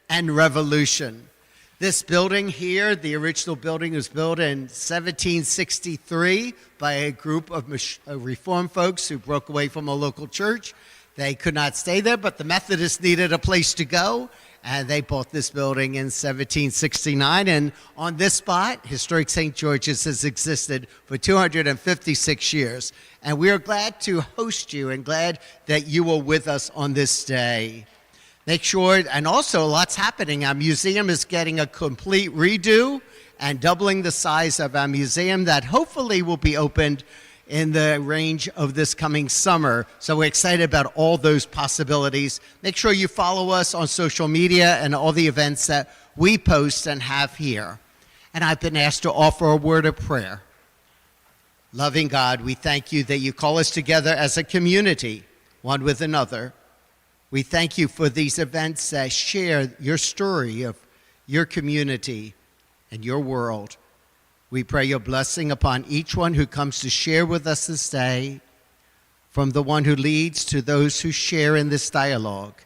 and revolution. This building here, the original building, was built in 1763 by a group of Reformed folks who broke away from a local church. They could not stay there, but the Methodists needed a place to go, and they bought this building in 1769. And on this spot, Historic St. George's has existed for 256 years. And we are glad to host you and glad that you are with us on this day. Make sure, and also lots happening. Our museum is getting a complete redo and doubling the size of our museum that hopefully will be opened in the range of this coming summer. So we're excited about all those possibilities. Make sure you follow us on social media and all the events that we post and have here. And I've been asked to offer a word of prayer. Loving God, we thank you that you call us together as a community, one with another. We thank you for these events that share your story of your community and your world. We pray your blessing upon each one who comes to share with us this day, from the one who leads to those who share in this dialogue.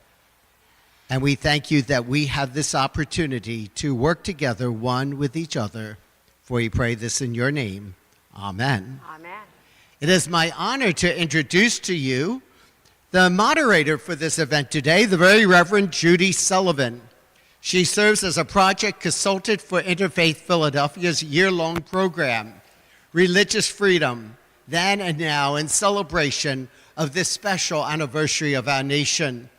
And we thank you that we have this opportunity to work together one with each other. For we pray this in your name. Amen. Amen. It is my honor to introduce to you the moderator for this event today, the very Reverend Judy Sullivan. She serves as a project consultant for Interfaith Philadelphia's year-long program, Religious Freedom, Then and Now, in celebration of this special anniversary of our nation.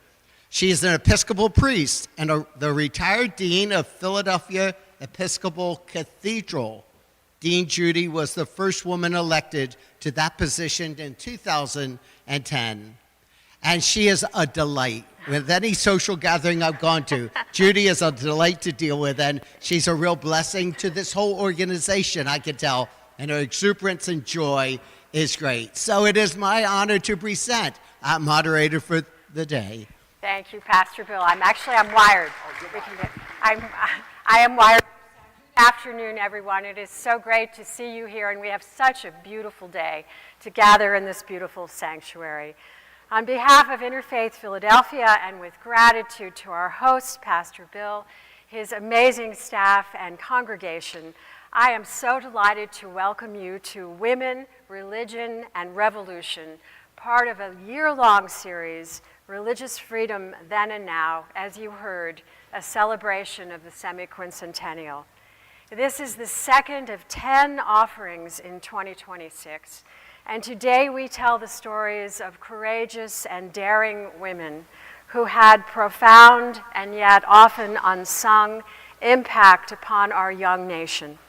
She is an Episcopal priest and the retired Dean of Philadelphia Episcopal Cathedral. Dean Judy was the first woman elected to that position in 2010. And she is a delight. With any social gathering I've gone to, Judy is a delight to deal with, and she's a real blessing to this whole organization, I can tell. And her exuberance and joy is great. So it is my honor to present our moderator for the day. Thank you, Pastor Bill. I'm wired. I am wired. Good afternoon, everyone. It is so great to see you here, and we have such a beautiful day to gather in this beautiful sanctuary. On behalf of Interfaith Philadelphia, and with gratitude to our host, Pastor Bill, his amazing staff and congregation, I am so delighted to welcome you to Women, Religion, and Revolution, part of a year-long series, Religious Freedom Then and Now, as you heard, a celebration of the semi-quincentennial. This is the second of 10 offerings in 2026. And today we tell the stories of courageous and daring women who had profound and yet often unsung impact upon our young nation.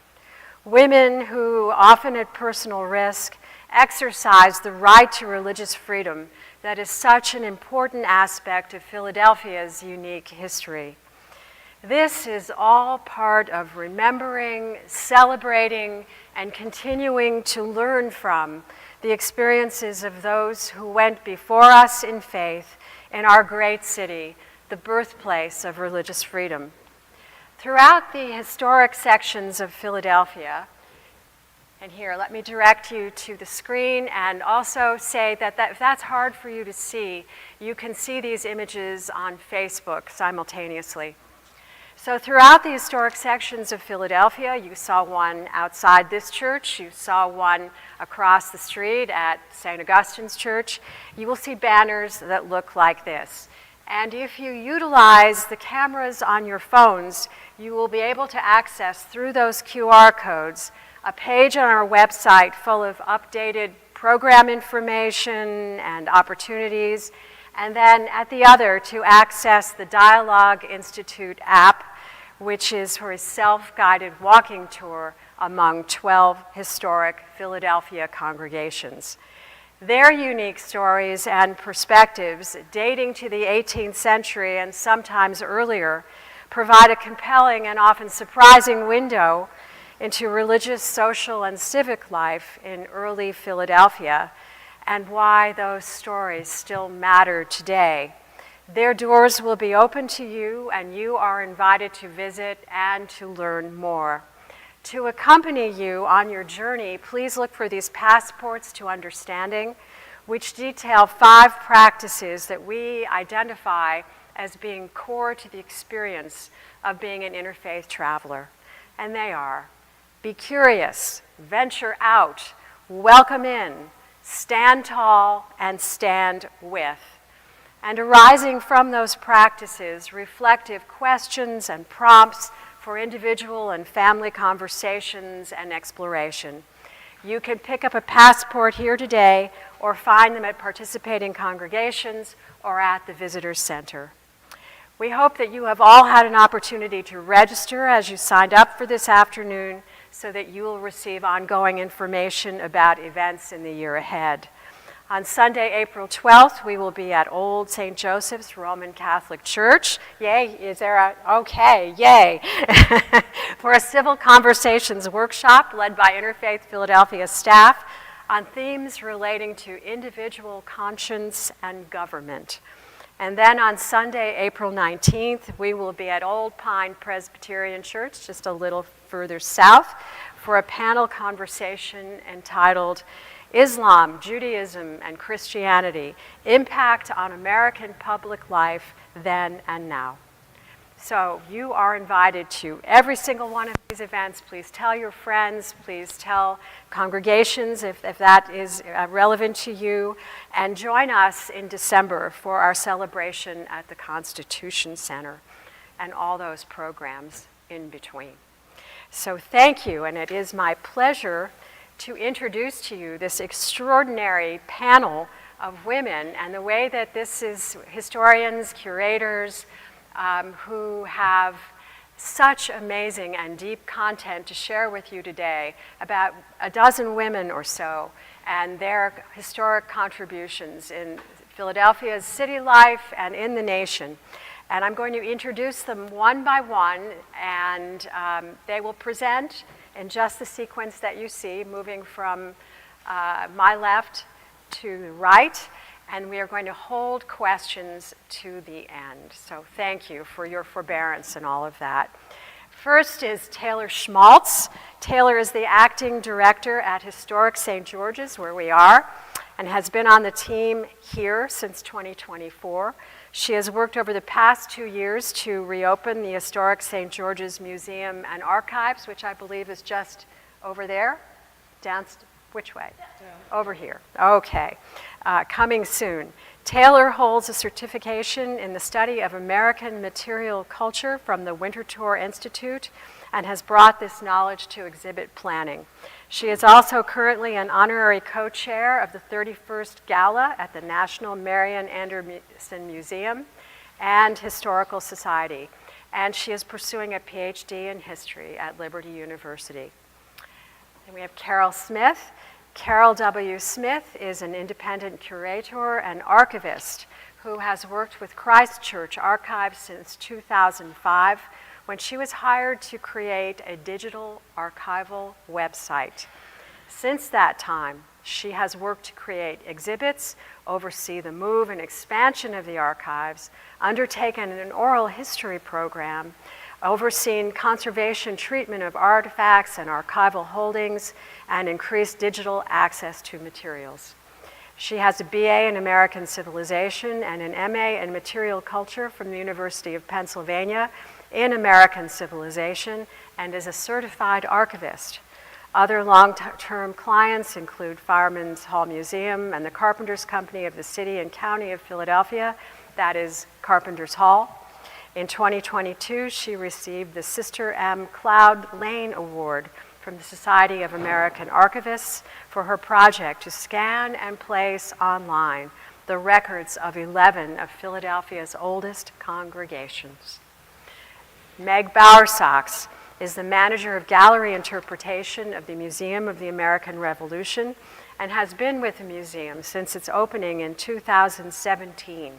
Women who, often at personal risk, exercised the right to religious freedom that is such an important aspect of Philadelphia's unique history. This is all part of remembering, celebrating, and continuing to learn from the experiences of those who went before us in faith in our great city, the birthplace of religious freedom. Throughout the historic sections of Philadelphia, and here, let me direct you to the screen and also say that if that's hard for you to see, you can see these images on Facebook simultaneously. So throughout the historic sections of Philadelphia, you saw one outside this church, you saw one across the street at St. Augustine's Church. You will see banners that look like this. And if you utilize the cameras on your phones, you will be able to access through those QR codes a page on our website full of updated program information and opportunities, and then at the other to access the Dialogue Institute app, which is for a self-guided walking tour among 12 historic Philadelphia congregations. Their unique stories and perspectives, dating to the 18th century and sometimes earlier, provide a compelling and often surprising window into religious, social, and civic life in early Philadelphia, and why those stories still matter today. Their doors will be open to you, and you are invited to visit and to learn more. To accompany you on your journey, please look for these passports to understanding, which detail 5 practices that we identify as being core to the experience of being an interfaith traveler. And they are: be curious, venture out, welcome in, stand tall, and stand with. And arising from those practices, reflective questions and prompts for individual and family conversations and exploration. You can pick up a passport here today or find them at participating congregations or at the Visitor Center. We hope that you have all had an opportunity to register as you signed up for this afternoon so that you will receive ongoing information about events in the year ahead. On Sunday, April 12th, we will be at Old St. Joseph's Roman Catholic Church. Yay, is there a, okay, yay. For a civil conversations workshop led by Interfaith Philadelphia staff on themes relating to individual conscience and government. And then on Sunday, April 19th, we will be at Old Pine Presbyterian Church, just a little further south, for a panel conversation entitled Islam, Judaism, and Christianity, Impact on American Public Life Then and Now. So you are invited to every single one of these events. Please tell your friends, please tell congregations if that is relevant to you, and join us in December for our celebration at the Constitution Center and all those programs in between. So thank you, and it is my pleasure to introduce to you this extraordinary panel of women, and the way that this is historians, curators, who have such amazing and deep content to share with you today about a dozen women or so and their historic contributions in Philadelphia's city life and in the nation. And I'm going to introduce them one by one, and they will present in just the sequence that you see, moving from my left to the right, and we are going to hold questions to the end. So thank you for your forbearance and all of that. First is Taylor Schmaltz. Taylor is the acting director at Historic St. George's, where we are, and has been on the team here since 2024. She has worked over the past 2 years to reopen the Historic St. George's Museum and Archives, which I believe is just over there. Which way? Over here. Okay. Coming soon. Taylor holds a certification in the study of American material culture from the Winterthur Institute and has brought this knowledge to exhibit planning. She is also currently an honorary co-chair of the 31st Gala at the National Marian Anderson Museum and Historical Society, and she is pursuing a PhD in history at Liberty University. And we have Carol Smith. Carol W. Smith is an independent curator and archivist who has worked with Christ Church Archives since 2005, when she was hired to create a digital archival website. Since that time, she has worked to create exhibits, oversee the move and expansion of the archives, undertaken an oral history program, overseen conservation treatment of artifacts and archival holdings, and increased digital access to materials. She has a BA in American Civilization and an MA in Material Culture from the University of Pennsylvania in American Civilization, and is a certified archivist. Other long-term clients include Fireman's Hall Museum and the Carpenters Company of the City and County of Philadelphia, that is Carpenters Hall. In 2022, she received the Sister M. Cloud Lane Award from the Society of American Archivists for her project to scan and place online the records of 11 of Philadelphia's oldest congregations. Meg Bowersox is the manager of gallery interpretation of the Museum of the American Revolution and has been with the museum since its opening in 2017.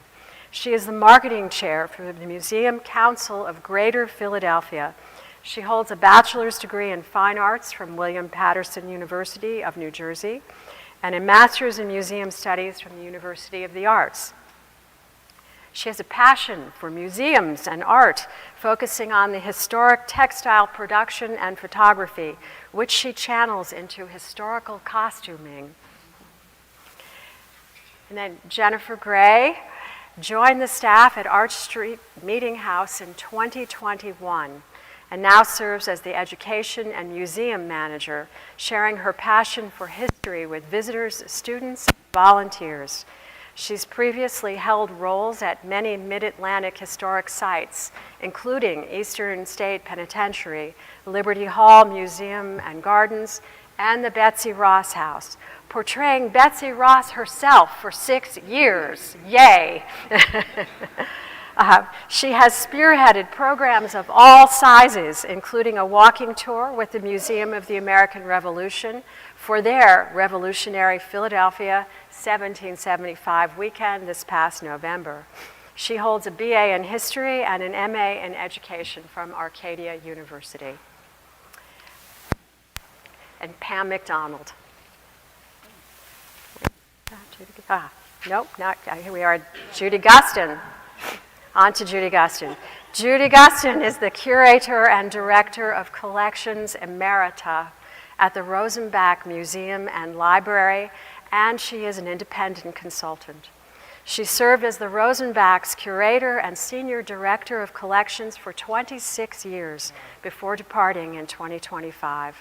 She is the marketing chair for the Museum Council of Greater Philadelphia. She holds a bachelor's degree in fine arts from William Patterson University of New Jersey and a master's in museum studies from the University of the Arts. She has a passion for museums and art, focusing on the historic textile production and photography, which she channels into historical costuming. And then Jennifer Gray. joined the staff at Arch Street Meeting House in 2021, and now serves as the education and museum manager, sharing her passion for history with visitors, students, and volunteers. She's previously held roles at many Mid-Atlantic historic sites, including Eastern State Penitentiary, Liberty Hall Museum and Gardens, and the Betsy Ross House, portraying Betsy Ross herself for 6 years. Yay! She has spearheaded programs of all sizes, including a walking tour with the Museum of the American Revolution for their Revolutionary Philadelphia 1775 weekend this past November. She holds a BA in History and an MA in Education from Arcadia University. And Pam McDonald. Nope, not, here we are, Judy Gustin. On to Judy Gustin. Judy Gustin is the curator and director of Collections Emerita at the Rosenbach Museum and Library, and she is an independent consultant. She served as the Rosenbach's curator and senior director of collections for 26 years before departing in 2025.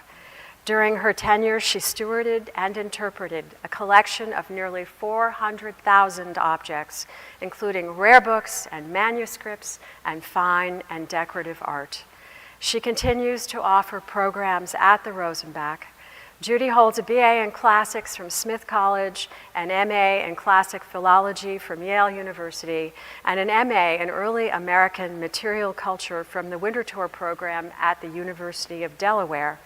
During her tenure, she stewarded and interpreted a collection of nearly 400,000 objects, including rare books and manuscripts and fine and decorative art. She continues to offer programs at the Rosenbach. Judy holds a BA in Classics from Smith College, an MA in Classic Philology from Yale University, and an MA in Early American Material Culture from the Winterthur program at the University of Delaware.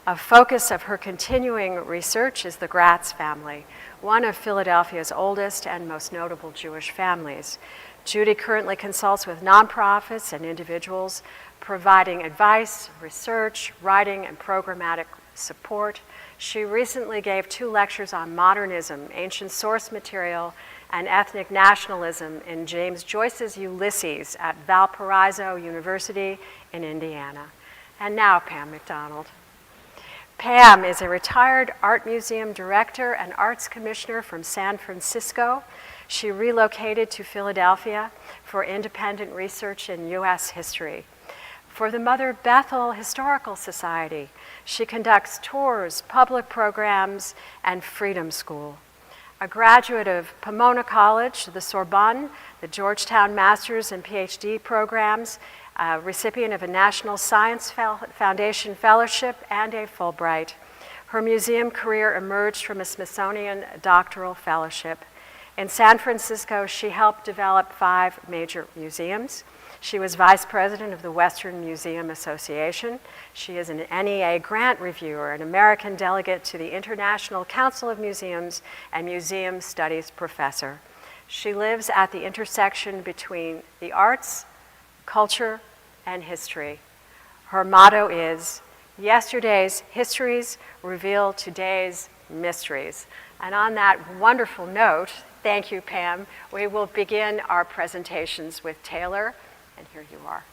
A focus of her continuing research is the Gratz family, one of Philadelphia's oldest and most notable Jewish families. Judy currently consults with nonprofits and individuals, providing advice, research, writing, and programmatic support. She recently gave 2 lectures on modernism, ancient source material, and ethnic nationalism in James Joyce's Ulysses at Valparaiso University in Indiana. And now, Pam McDonald. Pam is a retired art museum director and arts commissioner from San Francisco. She relocated to Philadelphia for independent research in U.S. history. For the Mother Bethel Historical Society, she conducts tours, public programs, and Freedom School. A graduate of Pomona College, the Sorbonne, the Georgetown Master's and PhD programs, a recipient of a National Science Foundation Fellowship and a Fulbright. Her museum career emerged from a Smithsonian Doctoral Fellowship. In San Francisco, she helped develop 5 major museums. She was vice president of the Western Museum Association. She is an NEA grant reviewer, an American delegate to the International Council of Museums, and museum studies professor. She lives at the intersection between the arts, culture, and history. Her motto is, yesterday's histories reveal today's mysteries. And on that wonderful note, thank you, Pam, we will begin our presentations with Taylor, and here you are.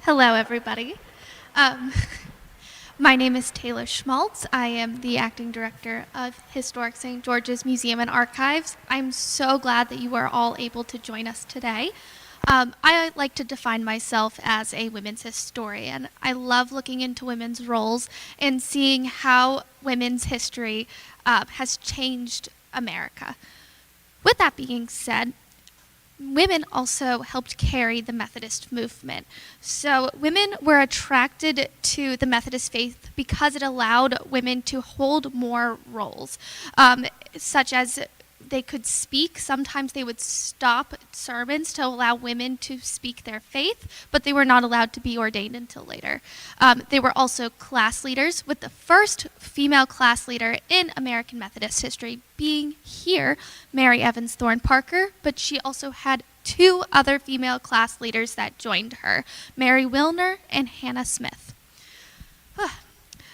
Hello, everybody. My name is Taylor Schmaltz. I am the acting director of Historic St. George's Museum and Archives. I'm so glad that you are all able to join us today. I like to define myself as a women's historian. I love looking into women's roles and seeing how women's history has changed America. With that being said, women also helped carry the Methodist movement. So women were attracted to the Methodist faith because it allowed women to hold more roles, such as they could speak. Sometimes they would stop sermons to allow women to speak their faith, but they were not allowed to be ordained until later. They were also class leaders, with the first female class leader in American Methodist history being here, Mary Evans Thorne Parker, but she also had 2 other female class leaders that joined her, Mary Wilner and Hannah Smith.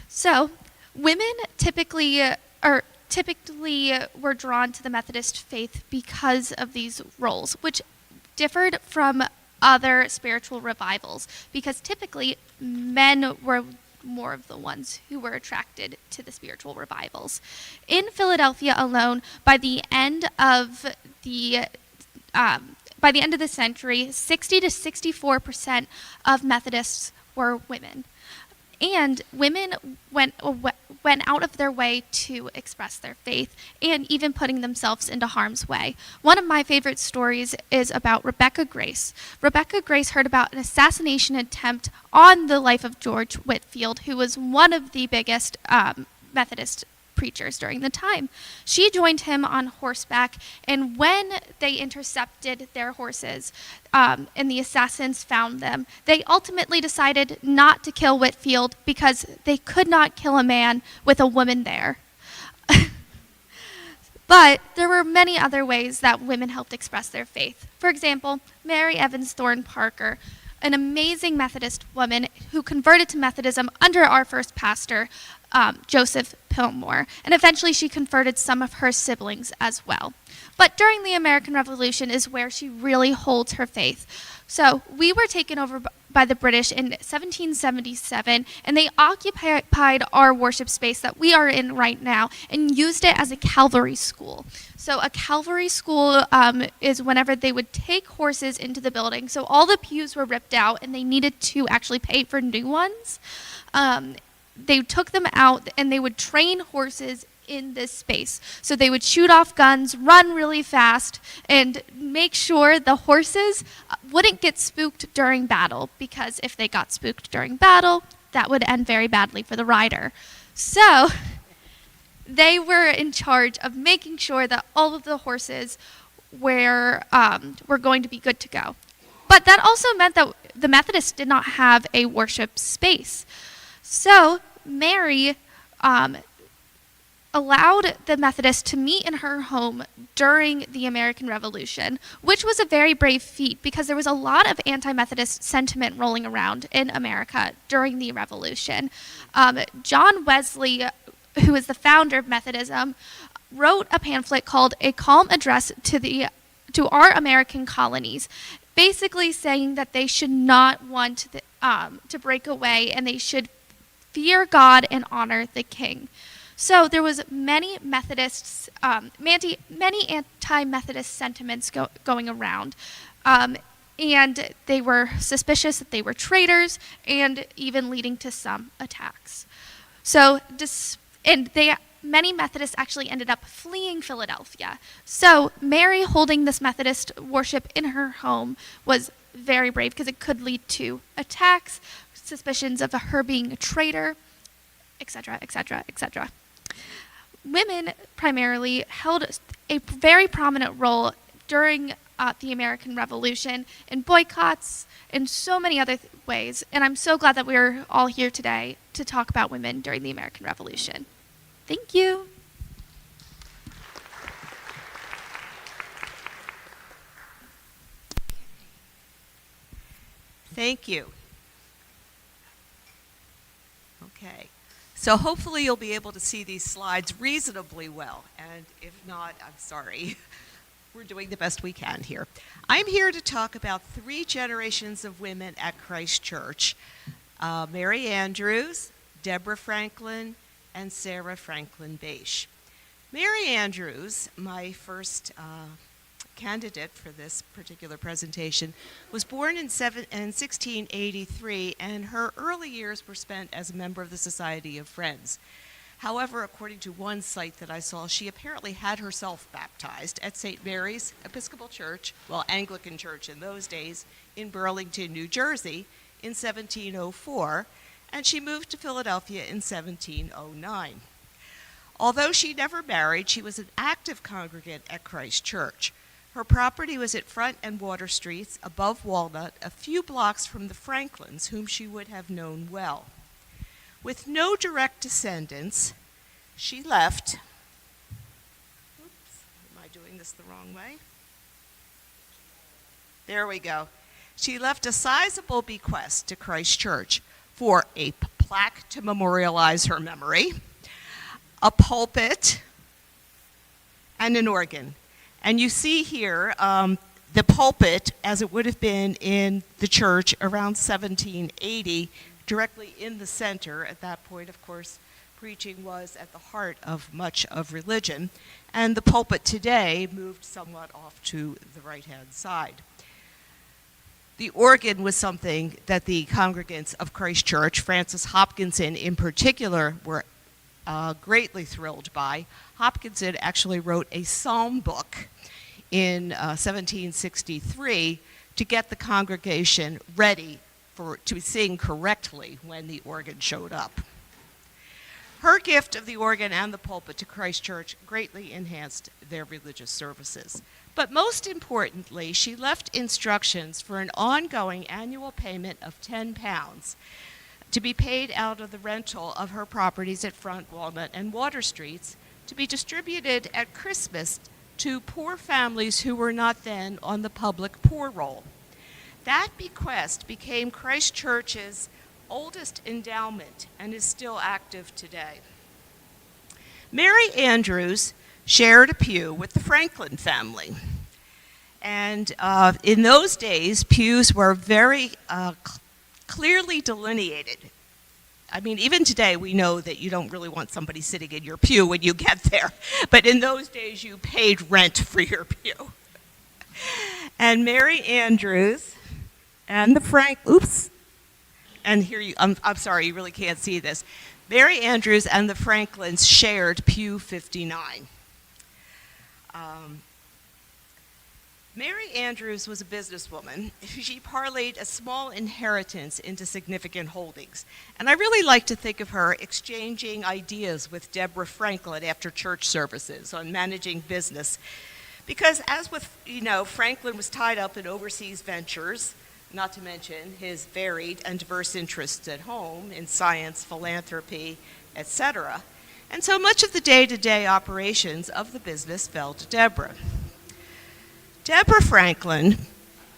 So, women typically were drawn to the Methodist faith because of these roles, which differed from other spiritual revivals, because typically men were more of the ones who were attracted to the spiritual revivals. In Philadelphia alone, by the end of the century, 60 to 64% of Methodists were women. And women went out of their way to express their faith and even putting themselves into harm's way. One of my favorite stories is about Rebecca Grace. Rebecca Grace heard about an assassination attempt on the life of George Whitefield, who was one of the biggest Methodist preachers during the time. She joined him on horseback, and when they intercepted their horses and the assassins found them, they ultimately decided not to kill Whitefield because they could not kill a man with a woman there. But there were many other ways that women helped express their faith. For example, Mary Evans Thorne Parker, an amazing Methodist woman who converted to Methodism under our first pastor, Joseph Pilmore, and eventually she converted some of her siblings as well. But during the American Revolution is where she really holds her faith. So we were taken over by the British in 1777, and they occupied our worship space that we are in right now and used it as a cavalry school. So a cavalry school is whenever they would take horses into the building. So all the pews were ripped out, and they needed to actually pay for new ones. They took them out and they would train horses in this space. So they would shoot off guns, run really fast, and make sure the horses wouldn't get spooked during battle, because if they got spooked during battle, that would end very badly for the rider. So they were in charge of making sure that all of the horses were going to be good to go. But that also meant that the Methodists did not have a worship space. So Mary allowed the Methodists to meet in her home during the American Revolution, which was a very brave feat because there was a lot of anti-Methodist sentiment rolling around in America during the Revolution. John Wesley, who is the founder of Methodism, wrote a pamphlet called A Calm Address to our American colonies, basically saying that they should not want to break away, and they should fear God and honor the king. So there was many Methodists, many anti-Methodist sentiments going around, and they were suspicious that they were traitors, and even leading to some attacks. So, many Methodists actually ended up fleeing Philadelphia. So Mary holding this Methodist worship in her home was very brave because it could lead to attacks, suspicions of her being a traitor, etc., etc., etc. Women primarily held a very prominent role during the American Revolution in boycotts and so many other ways, and I'm so glad that we're all here today to talk about women during the American Revolution. Thank you. Thank you. Okay. So hopefully you'll be able to see these slides reasonably well, and if not, I'm sorry. We're doing the best we can here. I'm here to talk about 3 generations of women at Christ Church: Mary Andrews, Deborah Franklin, and Sarah Franklin Bache. Mary Andrews, my first candidate for this particular presentation, was born in 1683, and her early years were spent as a member of the Society of Friends. However, according to one site that I saw, she apparently had herself baptized at St. Mary's Episcopal Church, well, Anglican Church in those days, in Burlington, New Jersey, in 1704, and she moved to Philadelphia in 1709. Although she never married, she was an active congregant at Christ Church. Her property was at Front and Water Streets, above Walnut, a few blocks from the Franklins, whom she would have known well. With no direct descendants, she left. Oops, am I doing this the wrong way? There we go. She left a sizable bequest to Christ Church for a plaque to memorialize her memory, a pulpit, and an organ. And you see here the pulpit as it would have been in the church around 1780 directly in the center. At that point, of course, preaching was at the heart of much of religion, and the pulpit today moved somewhat off to the right-hand side. The organ was something that the congregants of Christ Church, Francis Hopkinson in particular, were greatly thrilled by. Hopkinson actually wrote a psalm book in 1763 to get the congregation ready to sing correctly when the organ showed up. Her gift of the organ and the pulpit to Christ Church greatly enhanced their religious services. But most importantly, she left instructions for an ongoing annual payment of £10 to be paid out of the rental of her properties at Front, Walnut, and Water Streets to be distributed at Christmas to poor families who were not then on the public poor roll. That bequest became Christ Church's oldest endowment and is still active today. Mary Andrews shared a pew with the Franklin family. And in those days, pews were very clearly delineated. I mean, even today we know that you don't really want somebody sitting in your pew when you get there. But in those days, you paid rent for your pew. And Mary Andrews and the I'm sorry, you really can't see this. Mary Andrews and the Franklins shared pew 59. Mary Andrews was a businesswoman. She parlayed a small inheritance into significant holdings. And I really like to think of her exchanging ideas with Deborah Franklin after church services on managing business. Because as with, Franklin was tied up in overseas ventures, not to mention his varied and diverse interests at home in science, philanthropy, etc. And so much of the day-to-day operations of the business fell to Deborah. Deborah Franklin,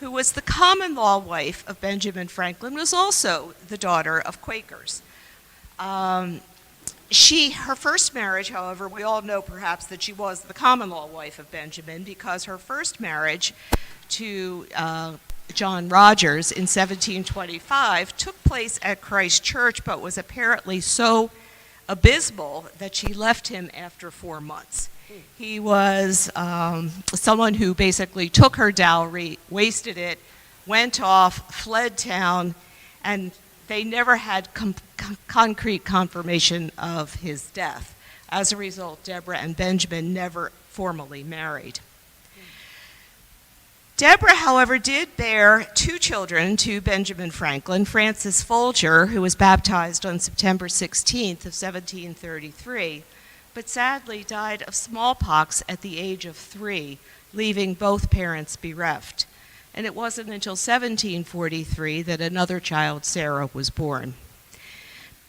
who was the common-law wife of Benjamin Franklin, was also the daughter of Quakers. Her first marriage, however, we all know perhaps that she was the common-law wife of Benjamin because her first marriage to John Rogers in 1725 took place at Christ Church, but was apparently so abysmal that she left him after 4 months. He was someone who basically took her dowry, wasted it, went off, fled town, and they never had concrete confirmation of his death. As a result, Deborah and Benjamin never formally married. Deborah, however, did bear 2 children to Benjamin Franklin, Francis Folger, who was baptized on September 16th of 1733, but sadly died of smallpox at the age of 3, leaving both parents bereft. And it wasn't until 1743 that another child, Sarah, was born.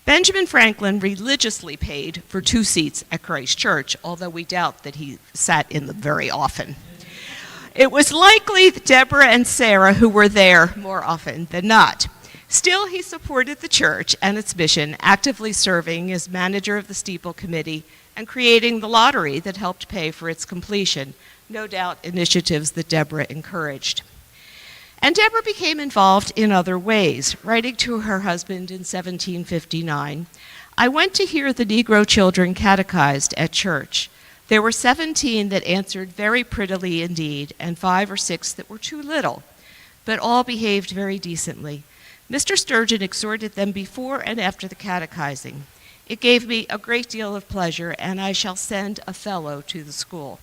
Benjamin Franklin religiously paid for 2 seats at Christ Church, although we doubt that he sat in them very often. It was likely Deborah and Sarah who were there more often than not. Still, he supported the church and its mission, actively serving as manager of the steeple committee and creating the lottery that helped pay for its completion, no doubt initiatives that Deborah encouraged. And Deborah became involved in other ways, writing to her husband in 1759, "I went to hear the Negro children catechized at church. There were 17 that answered very prettily indeed, and 5 or 6 that were too little, but all behaved very decently. Mr. Sturgeon exhorted them before and after the catechizing. It gave me a great deal of pleasure, and I shall send Othello to the school."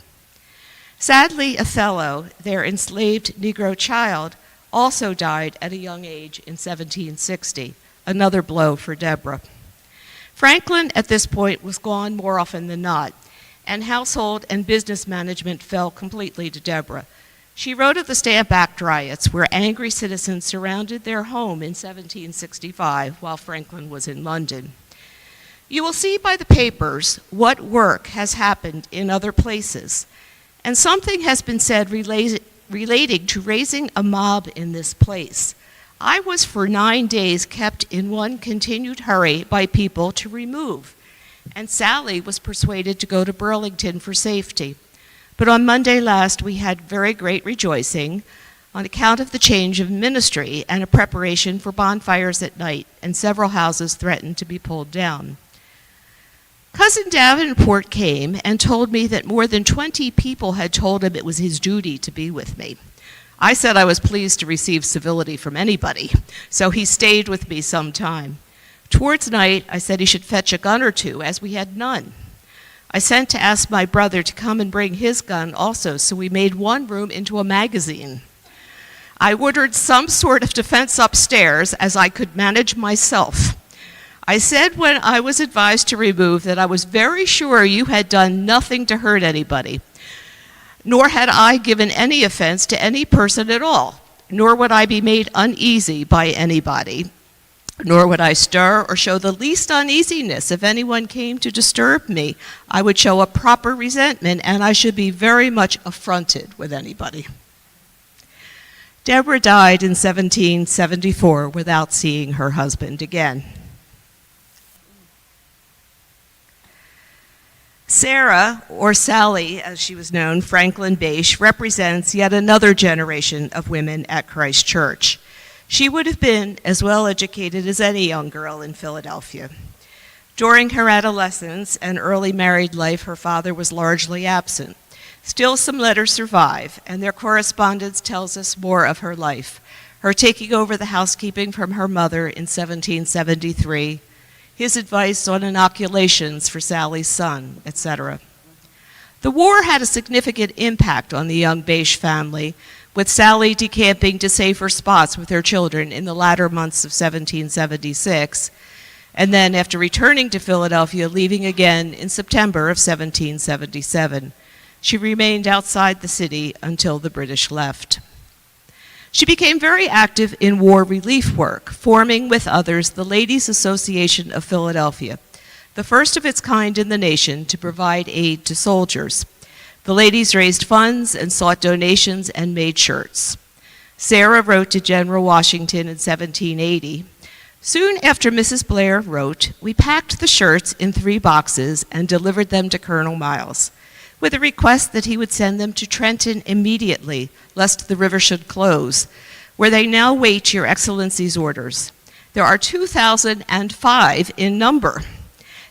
Sadly, Othello, their enslaved Negro child, also died at a young age in 1760, another blow for Deborah. Franklin, at this point, was gone more often than not, and household and business management fell completely to Deborah. She wrote of the Stamp Act riots where angry citizens surrounded their home in 1765 while Franklin was in London. You will see by the papers what work has happened in other places, and something has been said relating to raising a mob in this place. I was for 9 days kept in one continued hurry by people to remove, and Sally was persuaded to go to Burlington for safety. But on Monday last we had very great rejoicing. on account of the change of ministry and a preparation for bonfires at night, and several houses threatened to be pulled down. Cousin Davenport came and told me that more than 20 people had told him it was his duty to be with me. I said I was pleased to receive civility from anybody, so he stayed with me some time. Towards night, I said he should fetch a gun or two, as we had none. I sent to ask my brother to come and bring his gun also, so we made one room into a magazine. I ordered some sort of defense upstairs, as I could manage myself. I said when I was advised to remove that I was very sure you had done nothing to hurt anybody, nor had I given any offense to any person at all, nor would I be made uneasy by anybody, nor would I stir or show the least uneasiness if anyone came to disturb me. I would show a proper resentment, and I should be very much affronted with anybody. Deborah died in 1774 without seeing her husband again. Sarah, or Sally, as she was known, Franklin Bache, represents yet another generation of women at Christ Church. She would have been as well educated as any young girl in Philadelphia. During her adolescence and early married life, her father was largely absent. Still, some letters survive, and their correspondence tells us more of her life. Her taking over the housekeeping from her mother in 1773, his advice on inoculations for Sally's son, etc. The war had a significant impact on the young Bache family, with Sally decamping to safer spots with her children in the latter months of 1776, and then after returning to Philadelphia, leaving again in September of 1777. She remained outside the city until the British left. She became very active in war relief work, forming with others the Ladies' Association of Philadelphia, the first of its kind in the nation to provide aid to soldiers. The ladies raised funds and sought donations and made shirts. Sarah wrote to General Washington in 1780. Soon after Mrs. Blair wrote, we packed the shirts in 3 boxes and delivered them to Colonel Miles, with a request that he would send them to Trenton immediately, lest the river should close, where they now wait your Excellency's orders. There are 2,005 in number.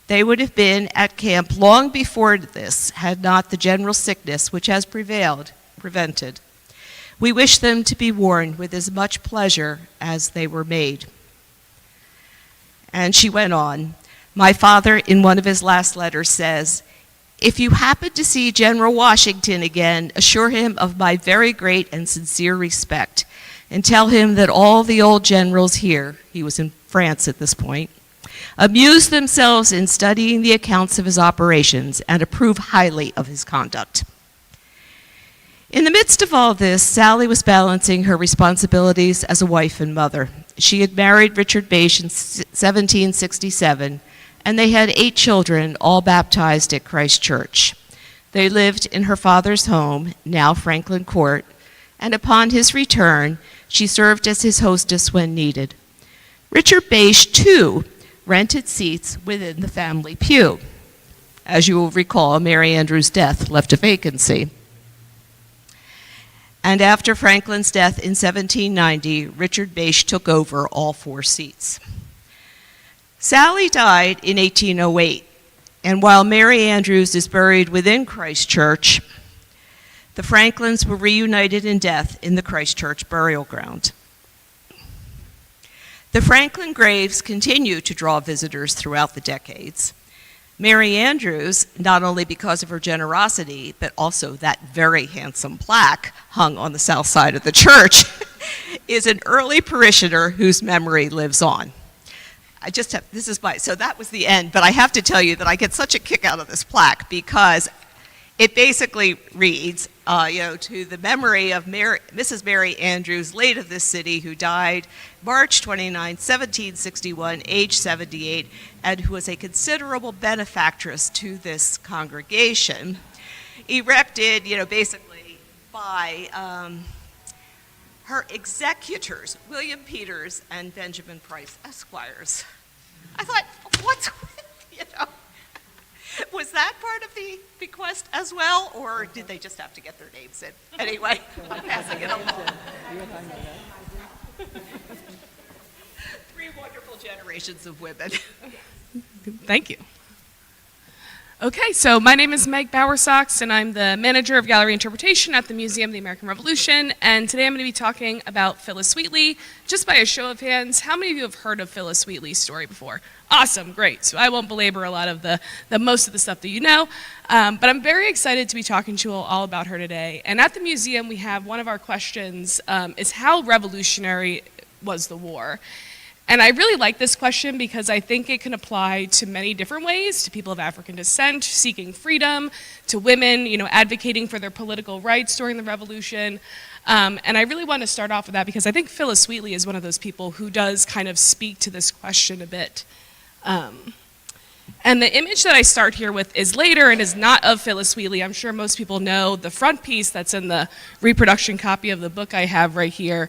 They would have been at camp long before this, had not the general sickness which has prevented. We wish them to be worn with as much pleasure as they were made. And she went on. My father, in one of his last letters, says, if you happen to see General Washington again, assure him of my very great and sincere respect, and tell him that all the old generals here, he was in France at this point, amuse themselves in studying the accounts of his operations and approve highly of his conduct. In the midst of all this, Sally was balancing her responsibilities as a wife and mother. She had married Richard Bache in 1767, and they had 8 children, all baptized at Christ Church. They lived in her father's home, now Franklin Court, and upon his return, she served as his hostess when needed. Richard Bache, too, rented seats within the family pew. As you will recall, Mary Andrews' death left a vacancy. And after Franklin's death in 1790, Richard Bache took over all 4 seats. Sally died in 1808, and while Mary Andrews is buried within Christ Church, the Franklins were reunited in death in the Christ Church burial ground. The Franklin graves continue to draw visitors throughout the decades. Mary Andrews, not only because of her generosity, but also that very handsome plaque hung on the south side of the church, is an early parishioner whose memory lives on. So that was the end, but I have to tell you that I get such a kick out of this plaque because it basically reads, to the memory of Mrs. Mary Andrews, late of this city, who died March 29, 1761, age 78, and who was a considerable benefactress to this congregation, erected, basically by her executors, William Peters and Benjamin Price, Esquires. I thought, what's with, Was that part of the bequest as well, or did they just have to get their names in? Anyway, I'm passing it along. 3 wonderful generations of women. Thank you. Okay, so my name is Meg Bowersox, and I'm the manager of gallery interpretation at the Museum of the American Revolution. And today I'm going to be talking about Phillis Wheatley. Just by a show of hands, how many of you have heard of Phillis Wheatley's story before? Awesome, great. So I won't belabor a lot of the most of the stuff that you know, but I'm very excited to be talking to you all about her today. And at the museum, we have one of our questions is how revolutionary was the war? And I really like this question because I think it can apply to many different ways, to people of African descent seeking freedom, to women, advocating for their political rights during the revolution. And I really want to start off with that because I think Phillis Wheatley is one of those people who does kind of speak to this question a bit. And the image that I start here with is later and is not of Phillis Wheatley. I'm sure most people know the front piece that's in the reproduction copy of the book I have right here.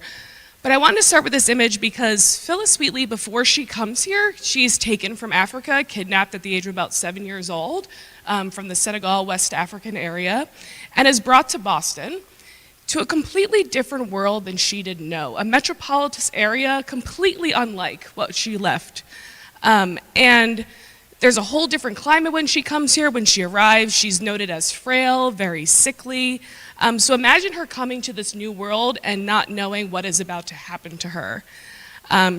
But I wanted to start with this image because Phillis Wheatley, before she comes here, she's taken from Africa, kidnapped at the age of about 7 years old from the Senegal, West African area, and is brought to Boston to a completely different world than she did know, a metropolitan area completely unlike what she left. And there's a whole different climate when she comes here. When she arrives, she's noted as frail, very sickly. So imagine her coming to this new world and not knowing what is about to happen to her.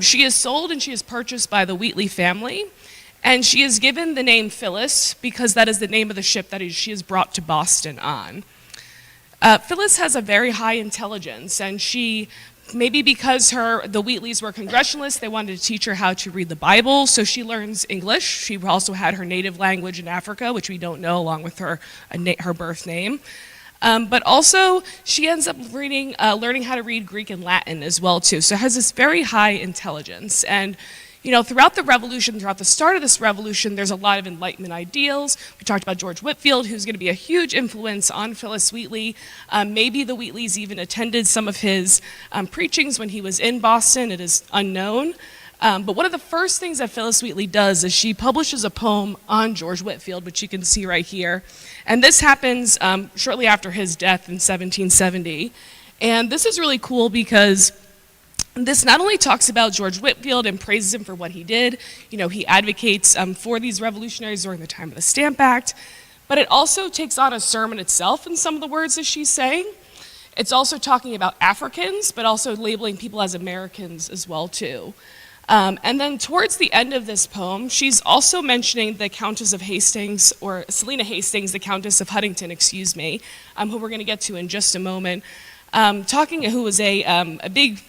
She is sold and she is purchased by the Wheatley family, and she is given the name Phillis because that is the name of the ship that she is brought to Boston on. Phillis has a very high intelligence, and she, maybe because the Wheatleys were Congregationalists, they wanted to teach her how to read the Bible, so she learns English. She also had her native language in Africa, which we don't know, along with her birth name. But also, she ends up learning how to read Greek and Latin as well, too. So has this very high intelligence. And, throughout the revolution, throughout the start of this revolution, there's a lot of Enlightenment ideals. We talked about George Whitefield, who's going to be a huge influence on Phillis Wheatley. Maybe the Wheatleys even attended some of his preachings when he was in Boston. It is unknown. But one of the first things that Phillis Wheatley does is she publishes a poem on George Whitefield, which you can see right here. And this happens shortly after his death in 1770. And this is really cool because this not only talks about George Whitefield and praises him for what he did, he advocates for these revolutionaries during the time of the Stamp Act, but it also takes on a sermon itself in some of the words that she's saying. It's also talking about Africans, but also labeling people as Americans as well, too. And then towards the end of this poem, she's also mentioning the Countess of Hastings, or Selina Hastings, the Countess of Huntington, who we're going to get to in just a moment, who was a big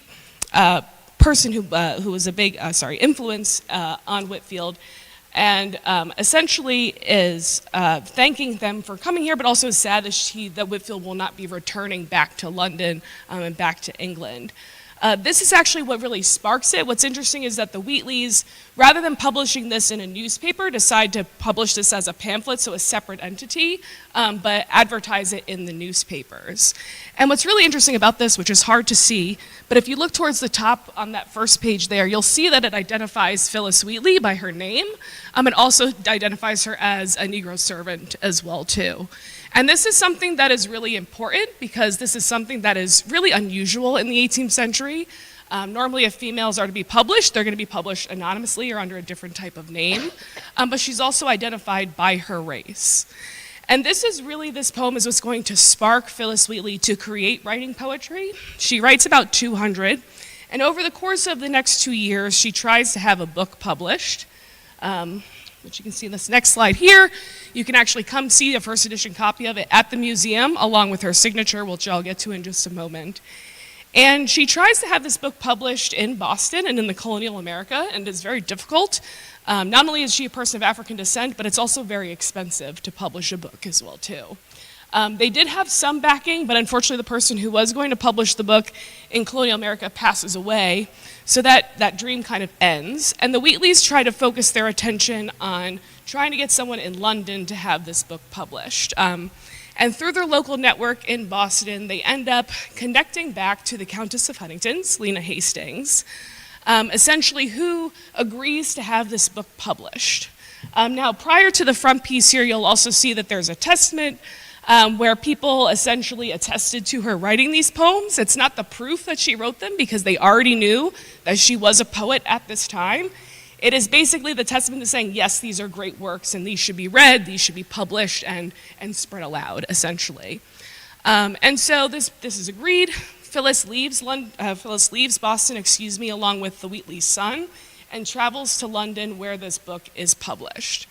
person who was a big influence on Whitefield, and essentially is thanking them for coming here, but also is sad that Whitefield will not be returning back to London and back to England. This is actually what really sparks it. What's interesting is that the Wheatleys, rather than publishing this in a newspaper, decide to publish this as a pamphlet, so a separate entity, but advertise it in the newspapers. And what's really interesting about this, which is hard to see, but if you look towards the top on that first page there, you'll see that it identifies Phillis Wheatley by her name. It also identifies her as a Negro servant as well, too. And this is something that is really important because this is something that is really unusual in the 18th century. Normally, if females are to be published, they're going to be published anonymously or under a different type of name. But she's also identified by her race. And this poem is what's going to spark Phillis Wheatley to create writing poetry. She writes about 200. And over the course of the next 2 years, she tries to have a book published. Which you can see in this next slide here. You can actually come see a first edition copy of it at the museum, along with her signature, which I'll get to in just a moment. And she tries to have this book published in Boston and in the colonial America, and it's very difficult. Not only is she a person of African descent, but it's also very expensive to publish a book as well, too. They did have some backing, but unfortunately the person who was going to publish the book in colonial America passes away, so that dream kind of ends. And the Wheatleys try to focus their attention on trying to get someone in London to have this book published. And through their local network in Boston, they end up connecting back to the Countess of Huntington, Selina Hastings, essentially who agrees to have this book published. Now, prior to the front piece here, you'll also see that there's a testament where people essentially attested to her writing these poems. It's not the proof that she wrote them because they already knew that she was a poet at this time. It is basically the testament to saying, yes, these are great works and these should be read, these should be published and spread aloud, essentially. And so this is agreed. Phyllis leaves Boston, along with the Wheatley's son, and travels to London where this book is published.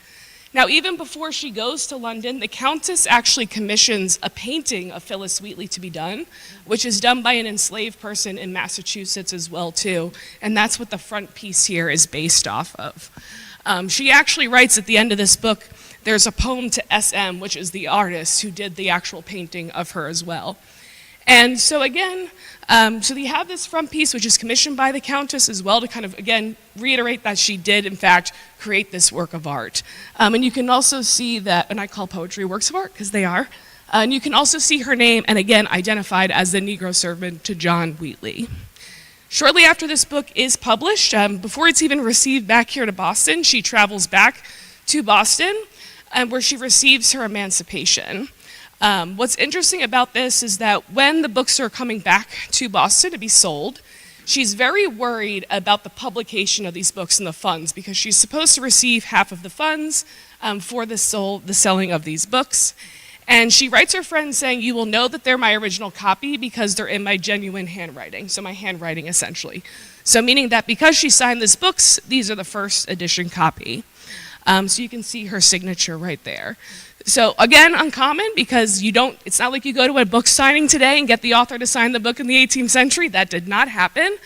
Now, even before she goes to London, the Countess actually commissions a painting of Phyllis Wheatley to be done, which is done by an enslaved person in Massachusetts as well, too. And that's what the front piece here is based off of. She actually writes at the end of this book, there's a poem to S.M., which is the artist who did the actual painting of her as well. And so again, so you have this front piece, which is commissioned by the Countess as well, to kind of, again, reiterate that she did, in fact, create this work of art. And you can also see that, and I call poetry works of art, because they are, and you can also see her name, and again, identified as the Negro servant to John Wheatley. Shortly after this book is published, before it's even received back here to Boston, she travels back to Boston, where she receives her emancipation. What's interesting about this is that when the books are coming back to Boston to be sold, she's very worried about the publication of these books and the funds because she's supposed to receive half of the funds for the selling of these books. And she writes her friends saying, you will know that they're my original copy because they're in my genuine handwriting, so my handwriting essentially. So meaning that because she signed these books, these are the first edition copy. So you can see her signature right there. So again, uncommon because it's not like you go to a book signing today and get the author to sign the book in the 18th century. That did not happen.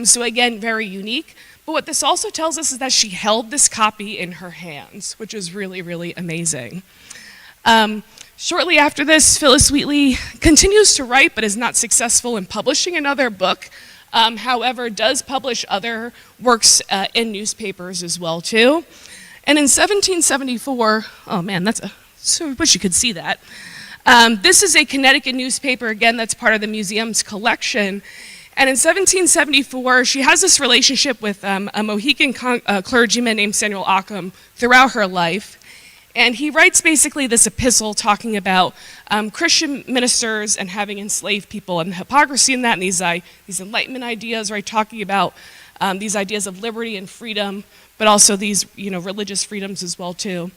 So again, very unique. But what this also tells us is that she held this copy in her hands, which is really, really amazing. Shortly after this, Phyllis Wheatley continues to write, but is not successful in publishing another book. However, does publish other works in newspapers as well, too. And in 1774, oh man, so I wish you could see that. This is a Connecticut newspaper, again, that's part of the museum's collection. And in 1774, she has this relationship with a Mohican clergyman named Samuel Ockham throughout her life. And he writes basically this epistle talking about Christian ministers and having enslaved people and the hypocrisy in that and these Enlightenment ideas, right, talking about these ideas of liberty and freedom, but also these, religious freedoms as well, too.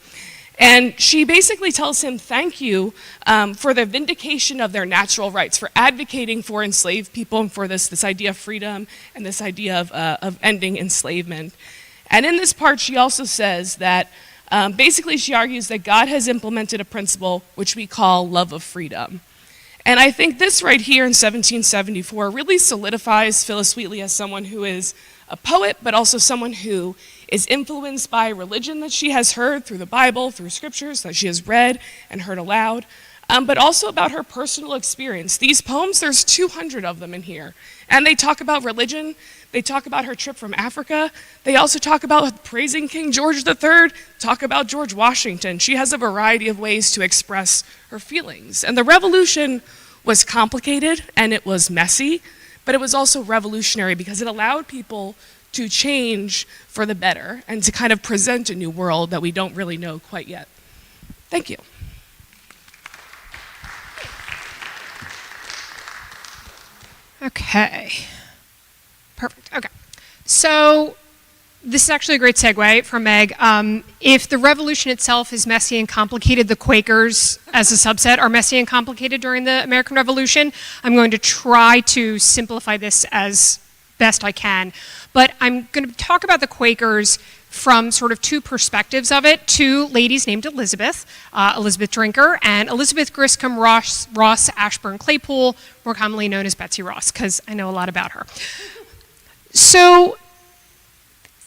And she basically tells him, thank you for the vindication of their natural rights, for advocating for enslaved people and for this idea of freedom and this idea of ending enslavement. And in this part, she also says that basically she argues that God has implemented a principle which we call love of freedom. And I think this right here in 1774 really solidifies Phyllis Wheatley as someone who is a poet, but also someone who is influenced by religion that she has heard through the Bible, through scriptures that she has read and heard aloud, but also about her personal experience. These poems, there's 200 of them in here. And they talk about religion, they talk about her trip from Africa, they also talk about praising King George III, talk about George Washington. She has a variety of ways to express her feelings. And the revolution was complicated and it was messy, but it was also revolutionary because it allowed people to change for the better and to kind of present a new world that we don't really know quite yet. Thank you. Okay. Perfect. Okay. So this is actually a great segue from Meg. If the revolution itself is messy and complicated, the Quakers as a subset are messy and complicated during the American Revolution. I'm going to try to simplify this as best I can. But I'm going to talk about the Quakers from sort of two perspectives of it. Two ladies named Elizabeth, Elizabeth Drinker, and Elizabeth Griscom Ross Ashburn Claypool, more commonly known as Betsy Ross, because I know a lot about her. So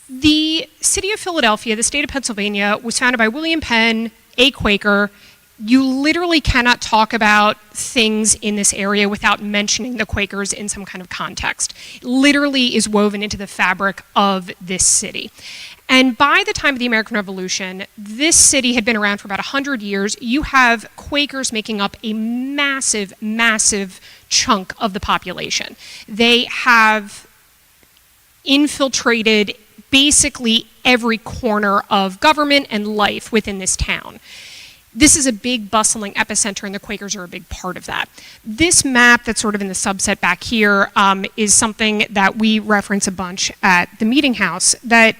the city of Philadelphia, the state of Pennsylvania, was founded by William Penn, a Quaker. You literally cannot talk about things in this area without mentioning the Quakers in some kind of context. It literally is woven into the fabric of this city. And by the time of the American Revolution, this city had been around for about 100 years. You have Quakers making up a massive, massive chunk of the population. They have infiltrated basically every corner of government and life within this town. This is a big bustling epicenter, and the Quakers are a big part of that. This map that's sort of in the subset back here is something that we reference a bunch at the Meeting House, that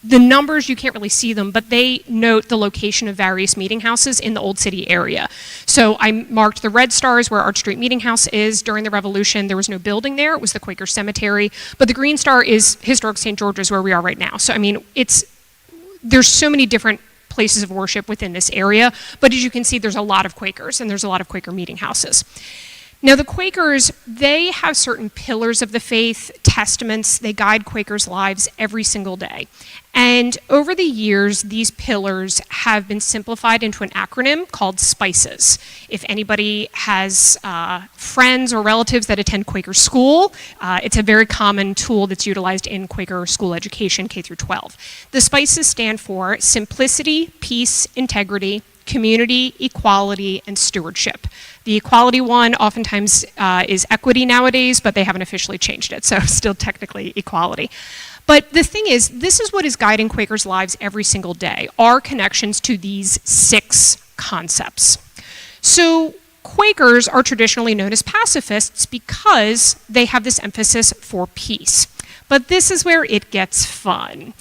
the numbers, you can't really see them, but they note the location of various meeting houses in the Old City area. So I marked the red stars where Arch Street Meeting House is. During the Revolution, there was no building there. It was the Quaker Cemetery. But the green star is historic St. George's, where we are right now. So, I mean, there's so many different places of worship within this area. But as you can see, there's a lot of Quakers, and there's a lot of Quaker meeting houses. Now, the Quakers, they have certain pillars of the faith, testaments. They guide Quakers' lives every single day. And over the years, these pillars have been simplified into an acronym called SPICES. If anybody has friends or relatives that attend Quaker school, it's a very common tool that's utilized in Quaker school education, K through 12. The SPICES stand for simplicity, peace, integrity, community, equality, and stewardship. The equality one oftentimes is equity nowadays, but they haven't officially changed it, so still technically equality. But the thing is, this is what is guiding Quakers' lives every single day, our connections to these 6 concepts. So Quakers are traditionally known as pacifists because they have this emphasis for peace. But this is where it gets fun,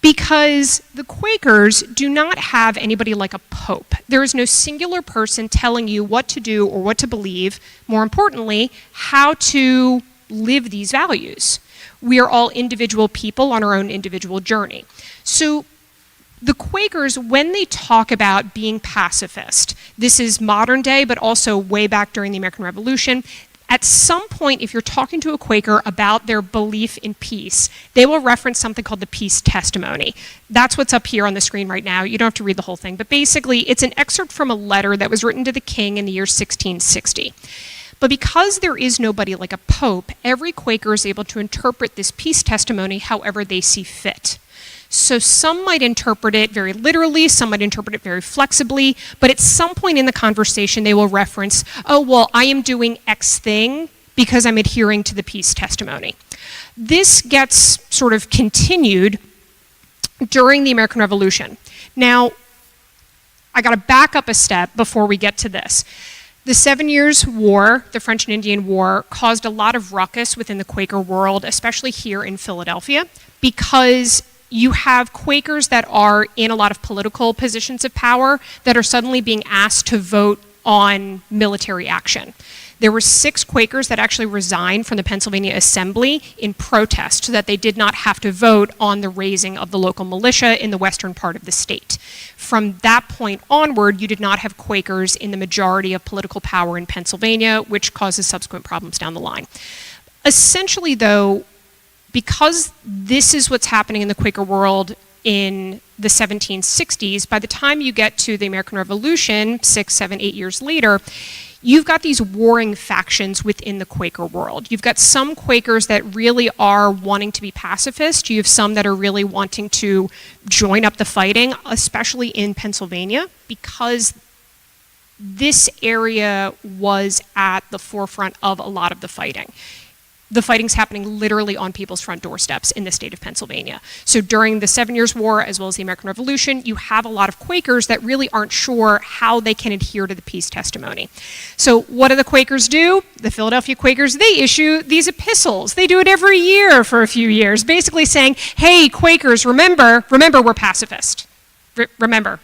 because the Quakers do not have anybody like a pope. There is no singular person telling you what to do or what to believe, more importantly, how to live these values. We are all individual people on our own individual journey. So the Quakers, when they talk about being pacifist, this is modern day, but also way back during the American Revolution, at some point, if you're talking to a Quaker about their belief in peace, they will reference something called the peace testimony. That's what's up here on the screen right now. You don't have to read the whole thing, but basically it's an excerpt from a letter that was written to the king in the year 1660. But because there is nobody like a pope, every Quaker is able to interpret this peace testimony however they see fit. So some might interpret it very literally, some might interpret it very flexibly, but at some point in the conversation they will reference, oh, well, I am doing X thing because I'm adhering to the peace testimony. This gets sort of continued during the American Revolution. Now, I gotta back up a step before we get to this. The 7 Years' War, the French and Indian War, caused a lot of ruckus within the Quaker world, especially here in Philadelphia, because you have Quakers that are in a lot of political positions of power that are suddenly being asked to vote on military action. There were 6 Quakers that actually resigned from the Pennsylvania Assembly in protest so that they did not have to vote on the raising of the local militia in the western part of the state. From that point onward, you did not have Quakers in the majority of political power in Pennsylvania, which causes subsequent problems down the line. Essentially, though, because this is what's happening in the Quaker world in the 1760s, by the time you get to the American Revolution, 6, 7, 8 years later, you've got these warring factions within the Quaker world. You've got some Quakers that really are wanting to be pacifist. You have some that are really wanting to join up the fighting, especially in Pennsylvania, because this area was at the forefront of a lot of the fighting. The fighting's happening literally on people's front doorsteps in the state of Pennsylvania. So during the 7 Years' War, as well as the American Revolution, you have a lot of Quakers that really aren't sure how they can adhere to the peace testimony. So what do the Quakers do? The Philadelphia Quakers, they issue these epistles. They do it every year for a few years, basically saying, hey, Quakers, remember we're pacifist. Remember,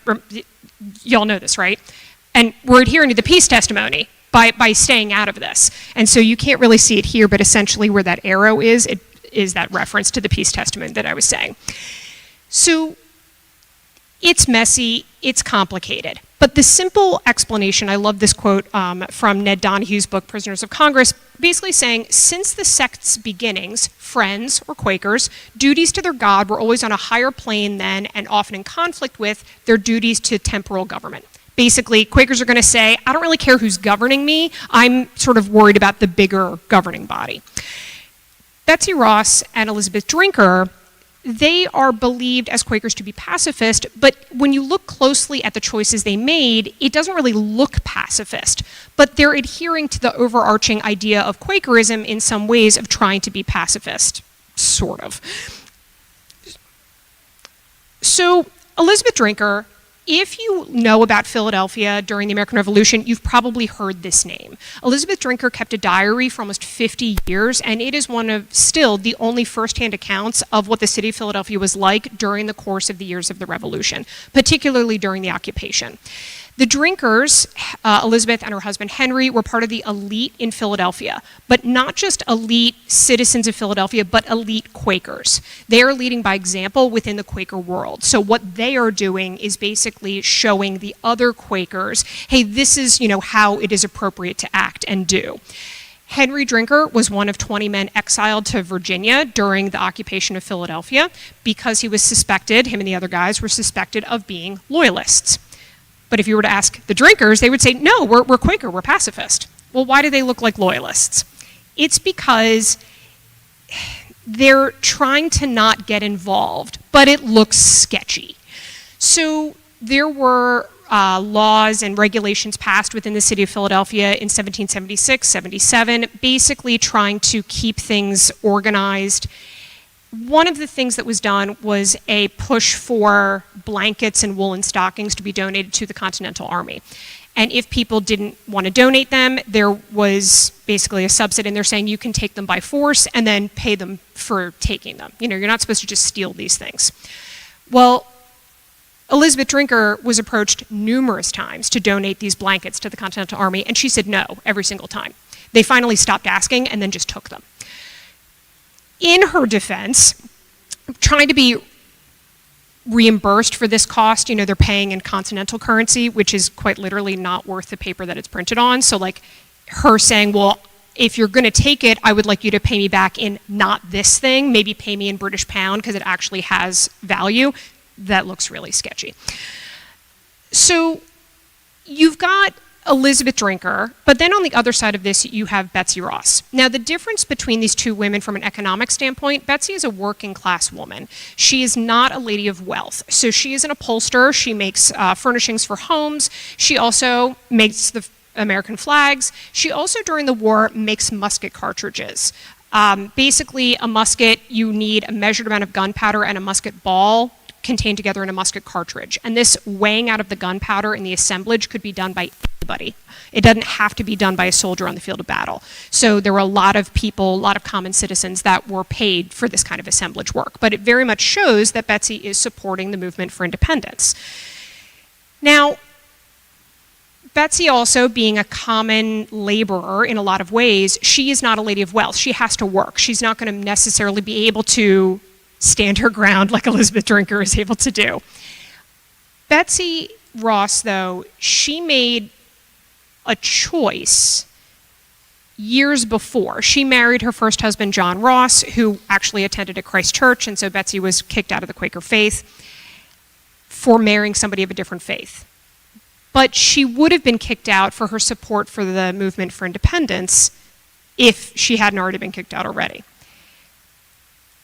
y'all know this, right? And we're adhering to the peace testimony by staying out of this. And so you can't really see it here, but essentially where that arrow is, it is that reference to the peace testament that I was saying. So it's messy, it's complicated. But the simple explanation, I love this quote from Ned Donahue's book, Prisoners of Congress, basically saying, since the sect's beginnings, Friends, or Quakers, duties to their God were always on a higher plane than, and often in conflict with, their duties to temporal government. Basically, Quakers are going to say, I don't really care who's governing me, I'm sort of worried about the bigger governing body. Betsy Ross and Elizabeth Drinker, they are believed as Quakers to be pacifist, but when you look closely at the choices they made, it doesn't really look pacifist. But they're adhering to the overarching idea of Quakerism in some ways of trying to be pacifist, sort of. So Elizabeth Drinker, if you know about Philadelphia during the American Revolution, you've probably heard this name. Elizabeth Drinker kept a diary for almost 50 years, and it is one of still the only firsthand accounts of what the city of Philadelphia was like during the course of the years of the Revolution, particularly during the occupation. The Drinkers, Elizabeth and her husband Henry, were part of the elite in Philadelphia, but not just elite citizens of Philadelphia, but elite Quakers. They are leading by example within the Quaker world. So what they are doing is basically showing the other Quakers, hey, this is, how it is appropriate to act and do. Henry Drinker was one of 20 men exiled to Virginia during the occupation of Philadelphia because he was suspected, him and the other guys were suspected of being loyalists. But if you were to ask the Drinkers, they would say, no, we're Quaker, we're pacifist. Well, why do they look like loyalists? It's because they're trying to not get involved, but it looks sketchy. So there were laws and regulations passed within the city of Philadelphia in 1776, 77, basically trying to keep things organized. One of the things that was done was a push for blankets and woolen stockings to be donated to the Continental Army. And if people didn't want to donate them, there was basically a subsidy, and they're saying you can take them by force and then pay them for taking them. You're not supposed to just steal these things. Well, Elizabeth Drinker was approached numerous times to donate these blankets to the Continental Army, and she said no every single time. They finally stopped asking and then just took them. In her defense, trying to be reimbursed for this cost, they're paying in continental currency, which is quite literally not worth the paper that it's printed on. So her saying, well, if you're going to take it, I would like you to pay me back in not this thing, maybe pay me in British pound because it actually has value. That looks really sketchy. So you've got Elizabeth Drinker, but then on the other side of this, you have Betsy Ross. Now, the difference between these two women from an economic standpoint, Betsy is a working class woman. She is not a lady of wealth. So she is an upholsterer. She makes furnishings for homes. She also makes the American flags. She also, during the war, makes musket cartridges. Basically, a musket, you need a measured amount of gunpowder and a musket ball contained together in a musket cartridge. And this weighing out of the gunpowder and the assemblage could be done by anybody. It doesn't have to be done by a soldier on the field of battle. So there were a lot of people, a lot of common citizens that were paid for this kind of assemblage work. But it very much shows that Betsy is supporting the movement for independence. Now, Betsy also, being a common laborer in a lot of ways, she is not a lady of wealth. She has to work. She's not going to necessarily be able to stand her ground like Elizabeth Drinker is able to do. Betsy Ross, though, she made a choice years before. She married her first husband, John Ross, who actually attended at Christ Church, and so Betsy was kicked out of the Quaker faith for marrying somebody of a different faith. But she would have been kicked out for her support for the movement for independence if she hadn't already been kicked out already.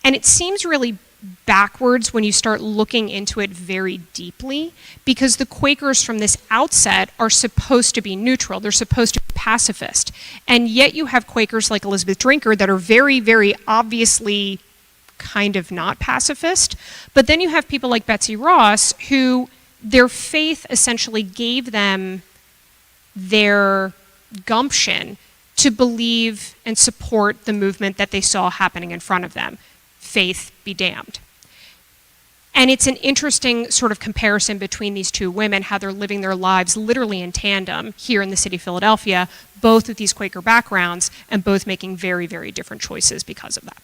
And it seems really backwards when you start looking into it very deeply, because the Quakers from this outset are supposed to be neutral. They're supposed to be pacifist. And yet you have Quakers like Elizabeth Drinker that are very, very obviously kind of not pacifist. But then you have people like Betsy Ross who their faith essentially gave them their gumption to believe and support the movement that they saw happening in front of them. Faith be damned. And it's an interesting sort of comparison between these two women, how they're living their lives literally in tandem here in the city of Philadelphia, both with these Quaker backgrounds and both making very, very different choices because of that.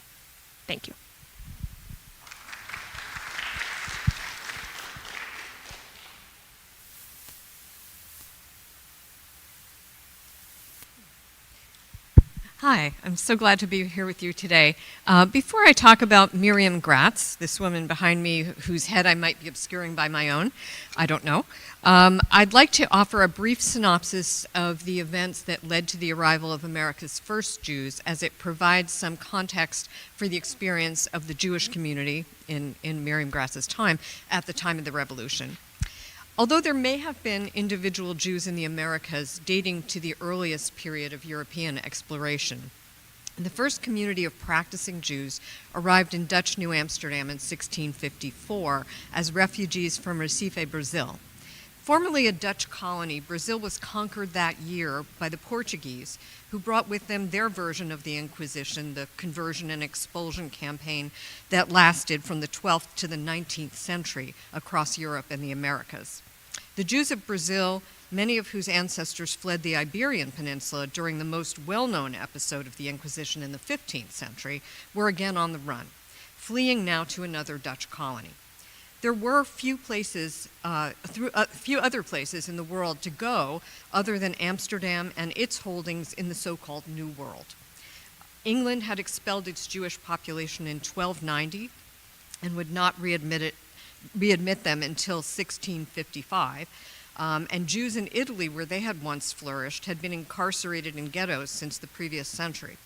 Thank you. Hi, I'm so glad to be here with you today. Before I talk about Miriam Gratz, this woman behind me whose head I might be obscuring by my own, I don't know, I'd like to offer a brief synopsis of the events that led to the arrival of America's first Jews, as it provides some context for the experience of the Jewish community in Miriam Gratz's time at the time of the Revolution. Although there may have been individual Jews in the Americas dating to the earliest period of European exploration, The first community of practicing Jews arrived in Dutch New Amsterdam in 1654 as refugees from Recife, Brazil. Formerly a Dutch colony, Brazil was conquered that year by the Portuguese, who brought with them their version of the Inquisition, the conversion and expulsion campaign that lasted from the 12th to the 19th century across Europe and the Americas. The Jews of Brazil, many of whose ancestors fled the Iberian Peninsula during the most well-known episode of the Inquisition in the 15th century, were again on the run, fleeing now to another Dutch colony. There were a few other places in the world to go other than Amsterdam and its holdings in the so-called New World. England had expelled its Jewish population in 1290 and would not readmit them until 1655. And Jews in Italy, where they had once flourished, had been incarcerated in ghettos since the previous century.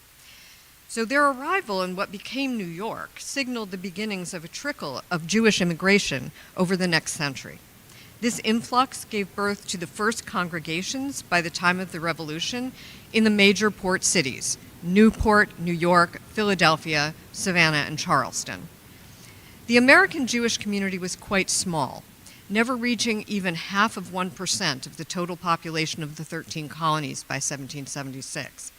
So their arrival in what became New York signaled the beginnings of a trickle of Jewish immigration over the next century. This influx gave birth to the first congregations by the time of the Revolution in the major port cities, Newport, New York, Philadelphia, Savannah, and Charleston. The American Jewish community was quite small, never reaching even 0.5% of the total population of the 13 colonies by 1776.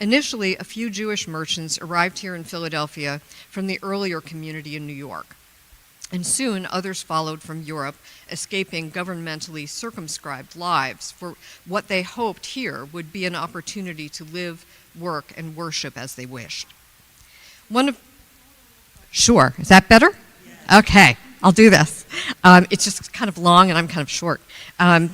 Initially, a few Jewish merchants arrived here in Philadelphia from the earlier community in New York, and soon others followed from Europe, escaping governmentally circumscribed lives for what they hoped here would be an opportunity to live, work, and worship as they wished. Sure, is that better? Okay, I'll do this. It's just kind of long and I'm kind of short. One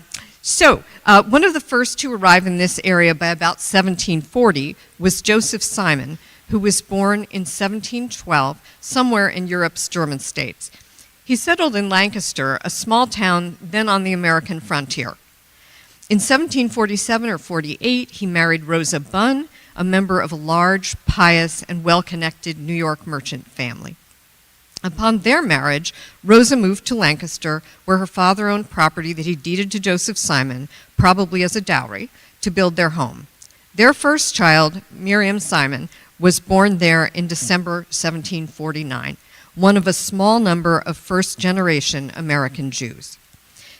of the first to arrive in this area by about 1740 was Joseph Simon, who was born in 1712 somewhere in Europe's German states. He settled in Lancaster, a small town then on the American frontier. In 1747 or 48, he married Rosa Bunn, a member of a large, pious, and well-connected New York merchant family. Upon their marriage, Rosa moved to Lancaster, where her father owned property that he deeded to Joseph Simon, probably as a dowry, to build their home. Their first child, Miriam Simon, was born there in December 1749, one of a small number of first-generation American Jews.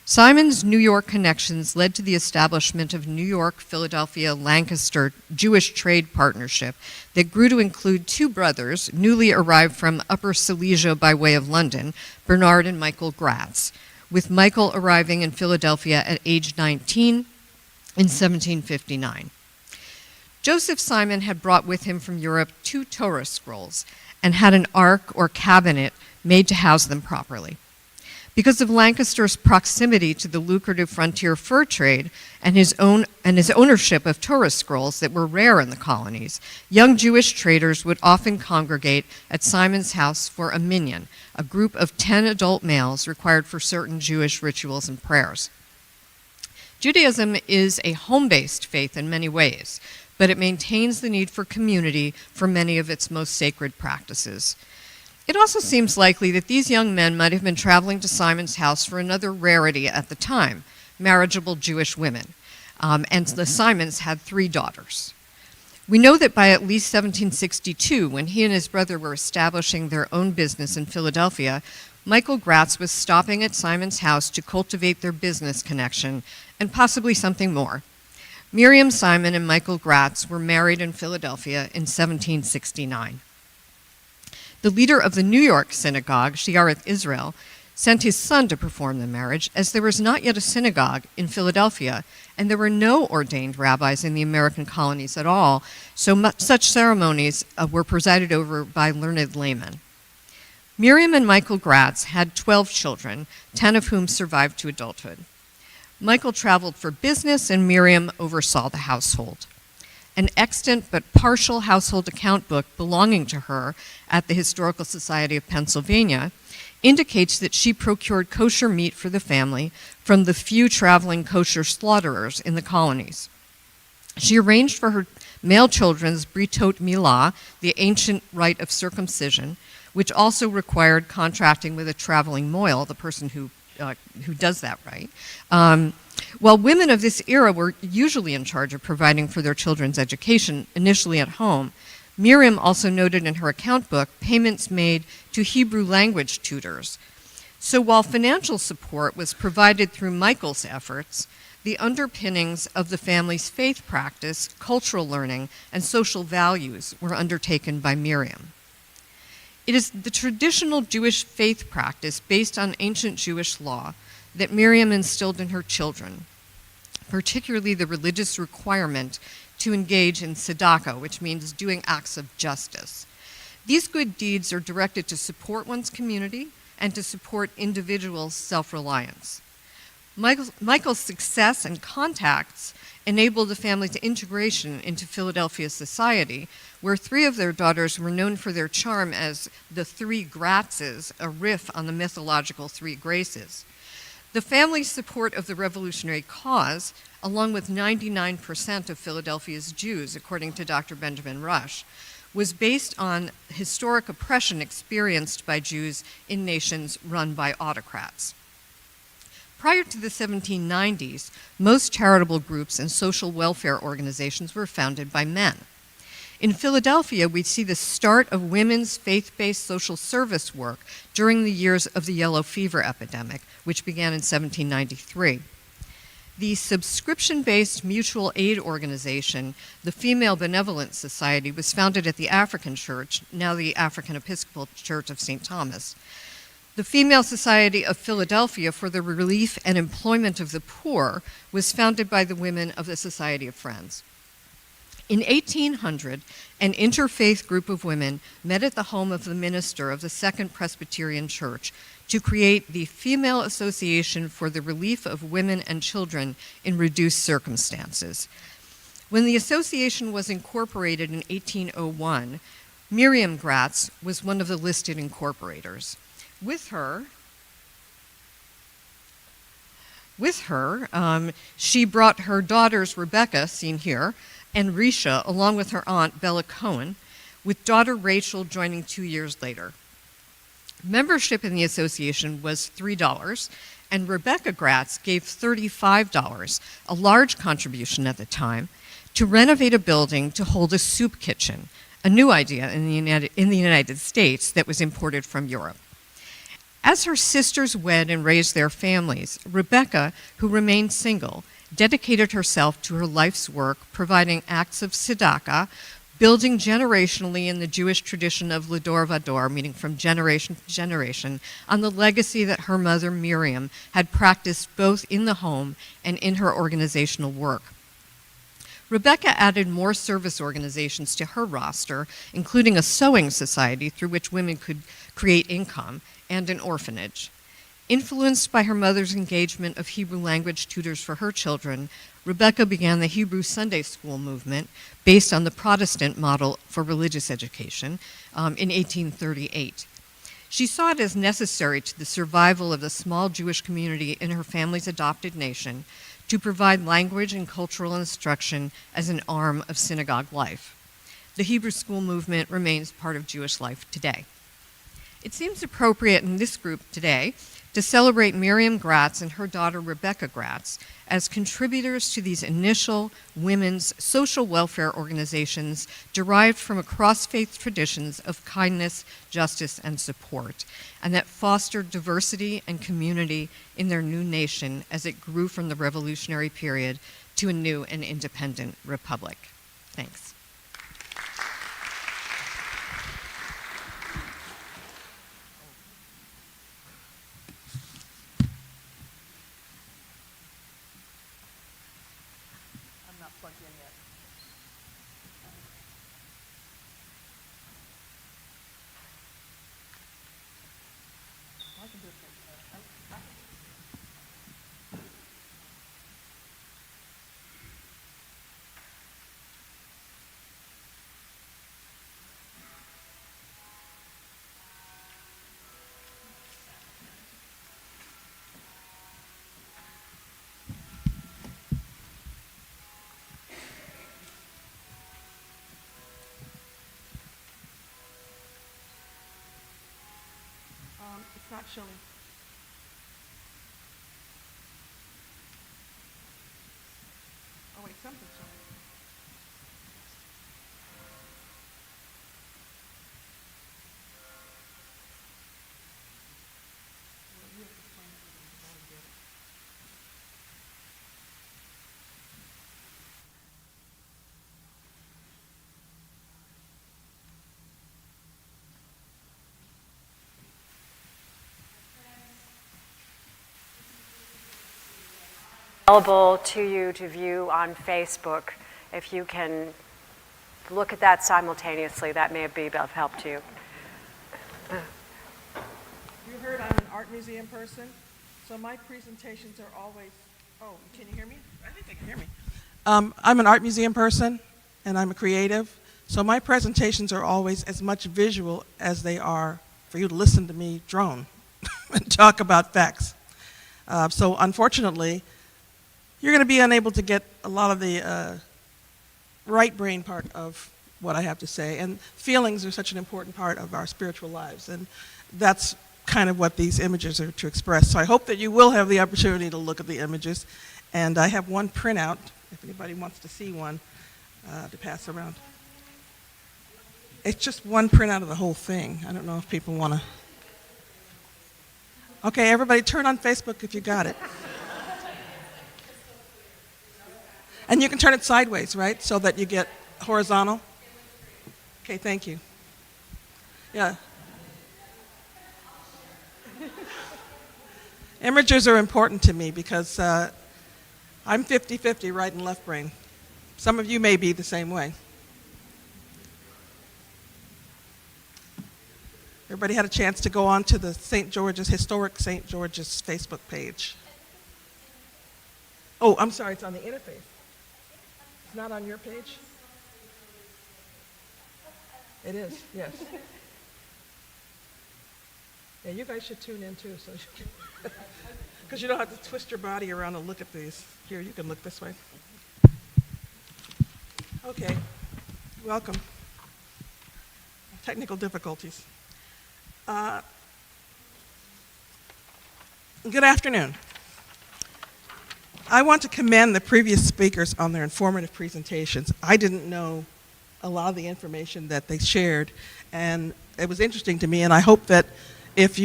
Simon's New York connections led to the establishment of New York, Philadelphia, Lancaster Jewish Trade Partnership that grew to include two brothers, newly arrived from Upper Silesia by way of London, Bernard and Michael Gratz, with Michael arriving in Philadelphia at age 19 in 1759. Joseph Simon had brought with him from Europe 2 Torah scrolls and had an ark or cabinet made to house them properly. Because of Lancaster's proximity to the lucrative frontier fur trade and his ownership of Torah scrolls that were rare in the colonies, young Jewish traders would often congregate at Simon's house for a minyan, a group of 10 adult males required for certain Jewish rituals and prayers. Judaism is a home-based faith in many ways, but it maintains the need for community for many of its most sacred practices. It also seems likely that these young men might have been traveling to Simon's house for another rarity at the time, marriageable Jewish women, and the Simons had 3 daughters. We know that by at least 1762, when he and his brother were establishing their own business in Philadelphia, Michael Gratz was stopping at Simon's house to cultivate their business connection and possibly something more. Miriam Simon and Michael Gratz were married in Philadelphia in 1769. The leader of the New York synagogue, Shearith Israel, sent his son to perform the marriage, as there was not yet a synagogue in Philadelphia, and there were no ordained rabbis in the American colonies at all, so such ceremonies were presided over by learned laymen. Miriam and Michael Gratz had 12 children, 10 of whom survived to adulthood. Michael traveled for business, and Miriam oversaw the household. An extant but partial household account book belonging to her at the Historical Society of Pennsylvania indicates that she procured kosher meat for the family from the few traveling kosher slaughterers in the colonies. She arranged for her male children's britot milah, the ancient rite of circumcision, which also required contracting with a traveling moil, the person who does that right. While women of this era were usually in charge of providing for their children's education, initially at home, Miriam also noted in her account book payments made to Hebrew language tutors. So while financial support was provided through Michael's efforts, the underpinnings of the family's faith practice, cultural learning, and social values were undertaken by Miriam. It is the traditional Jewish faith practice based on ancient Jewish law that Miriam instilled in her children, particularly the religious requirement to engage in tzedakah, which means doing acts of justice. These good deeds are directed to support one's community and to support individuals' self-reliance. Michael's success and contacts enabled the family's integration into Philadelphia society, where 3 of their daughters were known for their charm as the 3 Gratzes, a riff on the mythological 3 Graces. The family's support of the revolutionary cause, along with 99% of Philadelphia's Jews, according to Dr. Benjamin Rush, was based on historic oppression experienced by Jews in nations run by autocrats. Prior to the 1790s, most charitable groups and social welfare organizations were founded by men. In Philadelphia, we see the start of women's faith-based social service work during the years of the yellow fever epidemic, which began in 1793. The subscription-based mutual aid organization, the Female Benevolent Society, was founded at the African Church, now the African Episcopal Church of St. Thomas. The Female Society of Philadelphia for the Relief and Employment of the Poor was founded by the women of the Society of Friends. In 1800, an interfaith group of women met at the home of the minister of the Second Presbyterian Church to create the Female Association for the Relief of Women and Children in Reduced Circumstances. When the association was incorporated in 1801, Miriam Gratz was one of the listed incorporators. With her, she brought her daughters, Rebecca, seen here, and Risha, along with her aunt, Bella Cohen, with daughter Rachel joining 2 years later. Membership in the association was $3, and Rebecca Gratz gave $35, a large contribution at the time, to renovate a building to hold a soup kitchen, a new idea in the United States that was imported from Europe. As her sisters wed and raised their families, Rebecca, who remained single, dedicated herself to her life's work, providing acts of tzedakah, building generationally in the Jewish tradition of Lador Vador, meaning from generation to generation, on the legacy that her mother Miriam had practiced both in the home and in her organizational work. Rebecca added more service organizations to her roster, including a sewing society through which women could create income, and an orphanage. Influenced by her mother's engagement of Hebrew language tutors for her children, Rebecca began the Hebrew Sunday School movement based on the Protestant model for religious education in 1838. She saw it as necessary to the survival of the small Jewish community in her family's adopted nation to provide language and cultural instruction as an arm of synagogue life. The Hebrew school movement remains part of Jewish life today. It seems appropriate in this group today to celebrate Miriam Gratz and her daughter Rebecca Gratz as contributors to these initial women's social welfare organizations derived from cross-faith traditions of kindness, justice, and support, and that fostered diversity and community in their new nation as it grew from the revolutionary period to a new and independent republic. Thanks. It's not showing. Oh wait, something's showing. available to you to view on Facebook. If you can look at that simultaneously, that may be of help to you. You heard I'm an art museum person, so my presentations are always, oh, can you hear me? I think they can hear me. I'm an art museum person, and I'm a creative, so my presentations are always as much visual as they are for you to listen to me drone and talk about facts. So unfortunately, you're going to be unable to get a lot of the right brain part of what I have to say, and feelings are such an important part of our spiritual lives, and that's kind of what these images are to express. So I hope that you will have the opportunity to look at the images, and I have one printout, if anybody wants to see one, to pass around. It's just one printout of the whole thing. I don't know if people want to. Okay, everybody turn on Facebook if you got it. And you can turn it sideways, right, so that you get horizontal? Okay, thank you. Yeah. Images are important to me because I'm 50-50 right and left brain. Some of you may be the same way. Everybody had a chance to go on to the St. George's, historic St. George's Facebook page. Oh, I'm sorry, it's on the interface. It's not on your page? It is, yes. Yeah, you guys should tune in too, so because you don't have to twist your body around to look at these. Here, you can look this way. Okay, welcome. Technical difficulties. Good afternoon. I want to commend the previous speakers on their informative presentations. I didn't know a lot of the information that they shared, and it was interesting to me, and I hope that if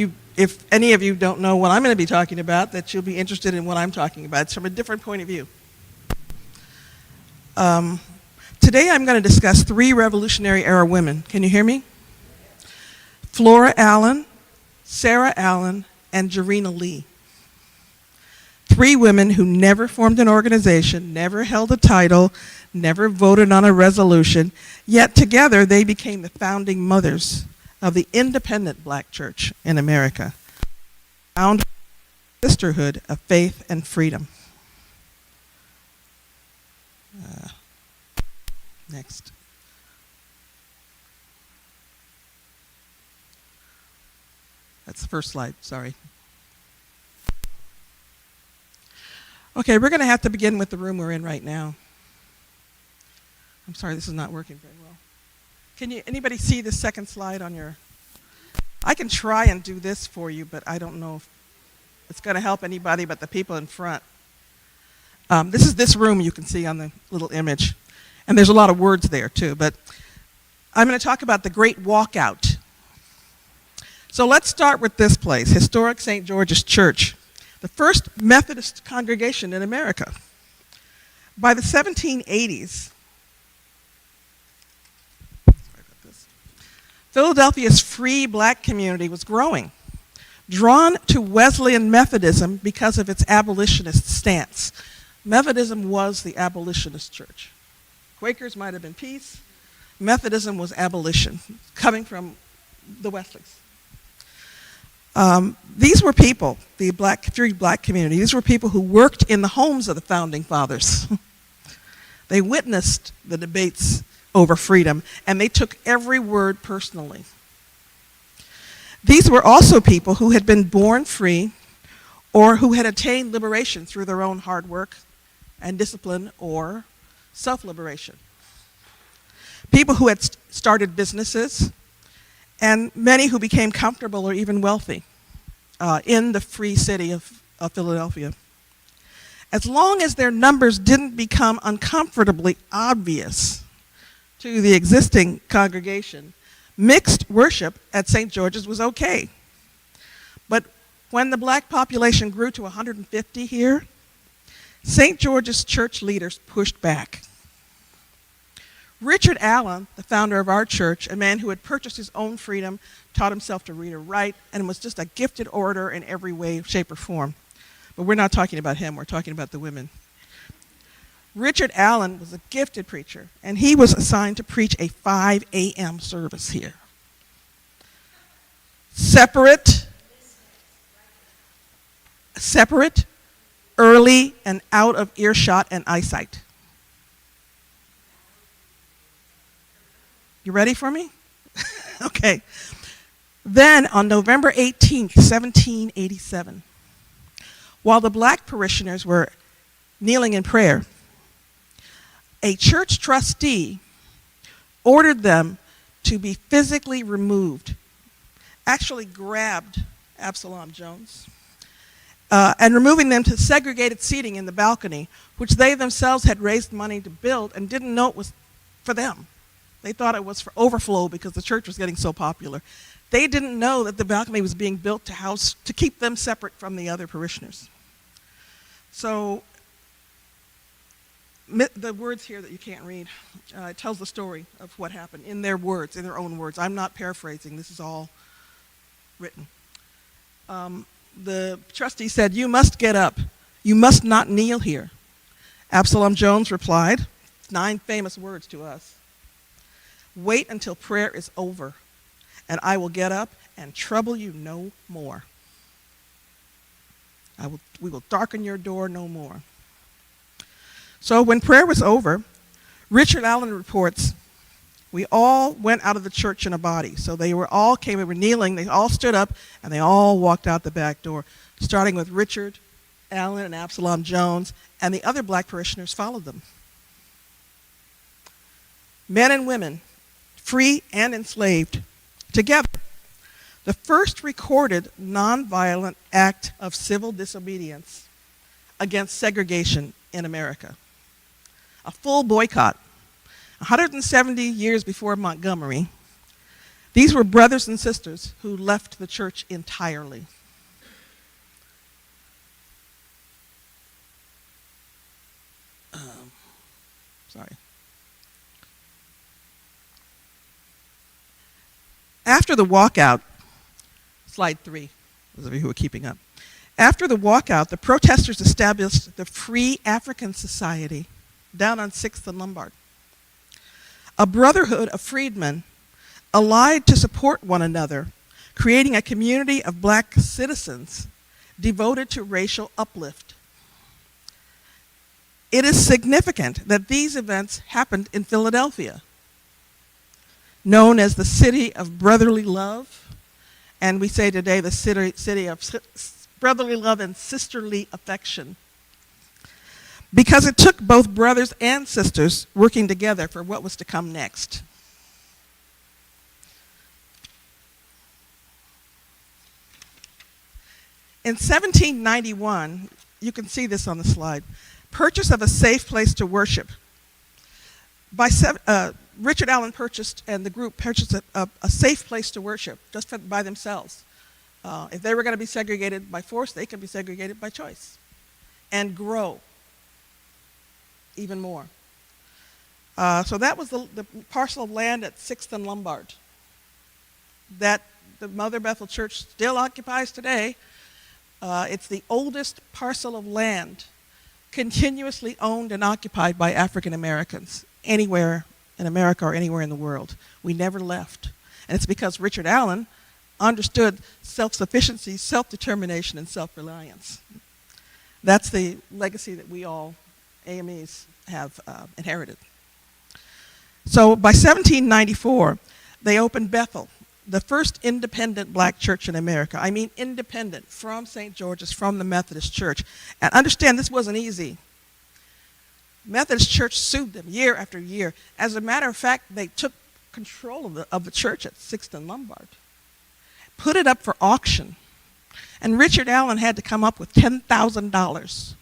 any of you don't know what I'm going to be talking about, that you'll be interested in what I'm talking about. It's from a different point of view. Today I'm going to discuss 3 Revolutionary Era women. Can you hear me? Flora Allen, Sarah Allen, and Jarena Lee. 3 women who never formed an organization, never held a title, never voted on a resolution, yet together they became the founding mothers of the independent black church in America, found a sisterhood of faith and freedom. Next. That's the first slide, sorry. Okay, we're going to have to begin with the room we're in right now. I'm sorry, this is not working very well. Can anybody see the second slide on your? I can try and do this for you, but I don't know if it's going to help anybody but the people in front. This is this room you can see on the little image. And there's a lot of words there too, but I'm going to talk about the Great Walkout. So let's start with this place, historic St. George's Church, the first Methodist congregation in America. By the 1780s, Philadelphia's free black community was growing, drawn to Wesleyan Methodism because of its abolitionist stance. Methodism was the abolitionist church. Quakers might have been peace. Methodism was abolition, coming from the Wesleys. These were people, the free black community, these were people who worked in the homes of the founding fathers. They witnessed the debates over freedom, and they took every word personally. These were also people who had been born free or who had attained liberation through their own hard work and discipline or self-liberation. People who had started businesses, and many who became comfortable or even wealthy in the free city of Philadelphia. As long as their numbers didn't become uncomfortably obvious to the existing congregation, mixed worship at St. George's was okay. But when the black population grew to 150 here, St. George's church leaders pushed back. Richard Allen, the founder of our church, a man who had purchased his own freedom, taught himself to read or write, and was just a gifted orator in every way, shape, or form. But we're not talking about him, we're talking about the women. Richard Allen was a gifted preacher, and he was assigned to preach a 5 a.m. service here. Separate, early, and out of earshot and eyesight. You ready for me? Okay. Then on November 18th, 1787, while the black parishioners were kneeling in prayer, a church trustee ordered them to be physically removed, actually grabbed Absalom Jones, and removing them to segregated seating in the balcony, which they themselves had raised money to build and didn't know it was for them. They thought it was for overflow because the church was getting so popular. They didn't know that the balcony was being built to keep them separate from the other parishioners. So the words here that you can't read, it tells the story of what happened in their words, in their own words. I'm not paraphrasing, this is all written. The trustee said, "You must get up. You must not kneel here." Absalom Jones replied, 9 famous words to us, "Wait until prayer is over, and I will get up and trouble you no more. We will darken your door no more." So when prayer was over, Richard Allen reports, we all went out of the church in a body. So they were kneeling, they all stood up, and they all walked out the back door, starting with Richard Allen and Absalom Jones, and the other black parishioners followed them. Men and women, free and enslaved, together. The first recorded nonviolent act of civil disobedience against segregation in America. A full boycott. 170 years before Montgomery, these were brothers and sisters who left the church entirely. After the walkout, slide 3, those of you who are keeping up. After the walkout, the protesters established the Free African Society down on 6th and Lombard, a brotherhood of freedmen allied to support one another, creating a community of black citizens devoted to racial uplift. It is significant that these events happened in Philadelphia, known as the city of brotherly love, and we say today the city of brotherly love and sisterly affection, because it took both brothers and sisters working together for what was to come next. In 1791, you can see this on the slide, purchase of a safe place to worship. Richard Allen purchased, and the group purchased a safe place to worship just by themselves. If they were going to be segregated by force, they could be segregated by choice and grow even more. So that was the parcel of land at 6th and Lombard that the Mother Bethel Church still occupies today. It's the oldest parcel of land continuously owned and occupied by African Americans anywhere in America or anywhere in the world. We never left. And it's because Richard Allen understood self-sufficiency, self-determination, and self-reliance. That's the legacy that we all AMEs have inherited. So by 1794, they opened Bethel, the first independent black church in America. I mean independent, from St. George's, from the Methodist Church. And understand, this wasn't easy. Methodist Church sued them year after year. As a matter of fact, they took control of the church at 6th and Lombard, put it up for auction, and Richard Allen had to come up with $10,000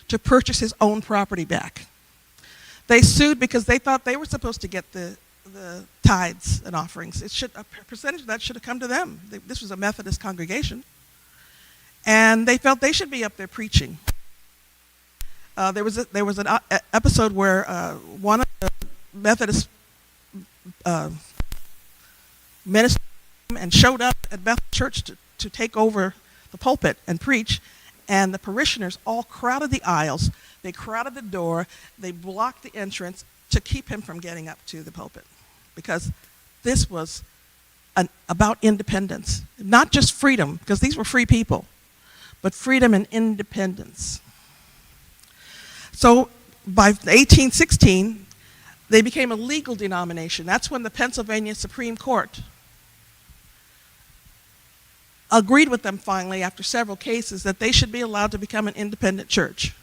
to purchase his own property back. They sued because they thought they were supposed to get the tithes and offerings. A percentage of that should have come to them. This was a Methodist congregation, and they felt they should be up there preaching. There was an episode where one of the Methodist ministers and showed up at Bethel Church to take over the pulpit and preach, and the parishioners all crowded the aisles, they crowded the door, they blocked the entrance to keep him from getting up to the pulpit, because this was about independence, not just freedom, because these were free people, but freedom and independence. So by 1816, they became a legal denomination. That's when the Pennsylvania Supreme Court agreed with them finally, after several cases, that they should be allowed to become an independent church,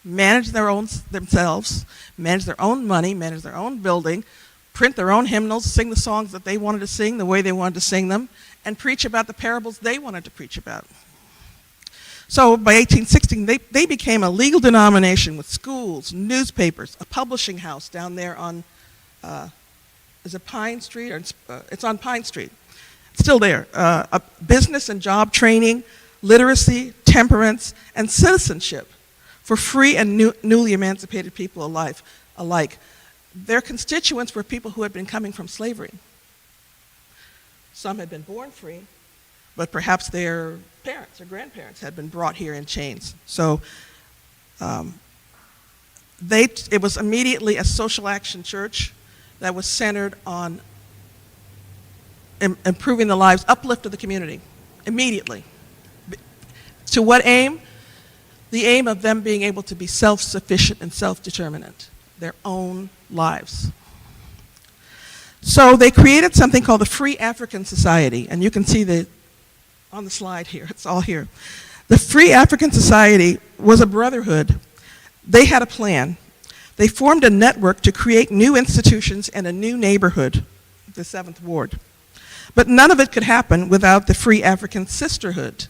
manage their own themselves, manage their own money, manage their own building, print their own hymnals, sing the songs that they wanted to sing the way they wanted to sing them, and preach about the parables they wanted to preach about. So by 1816, they became a legal denomination with schools, newspapers, a publishing house down there on, is it Pine Street? Or it's on Pine Street. It's still there. A business and job training, literacy, temperance, and citizenship for free and newly emancipated people alike. Their constituents were people who had been coming from slavery. Some had been born free, but perhaps their parents or grandparents had been brought here in chains. So it was immediately a social action church that was centered on improving the lives, uplift of the community, immediately. To what aim? The aim of them being able to be self-sufficient and self-determinant, their own lives. So they created something called the Free African Society, and you can see on the slide here, it's all here. The Free African Society was a brotherhood. They had a plan. They formed a network to create new institutions and a new neighborhood, the 7th Ward. But none of it could happen without the Free African Sisterhood.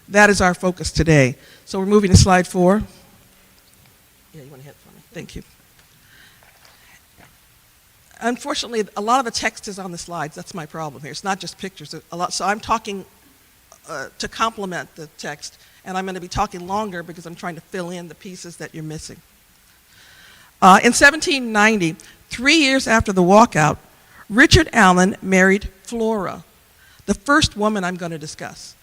That is our focus today. So we're moving to slide 4. Yeah, you want to hit it for me? Thank you. Unfortunately, a lot of the text is on the slides. That's my problem here. It's not just pictures. So I'm talking to complement the text, and I'm going to be talking longer because I'm trying to fill in the pieces that you're missing. In 1790, 3 years after the walkout, Richard Allen married Flora, the first woman I'm going to discuss.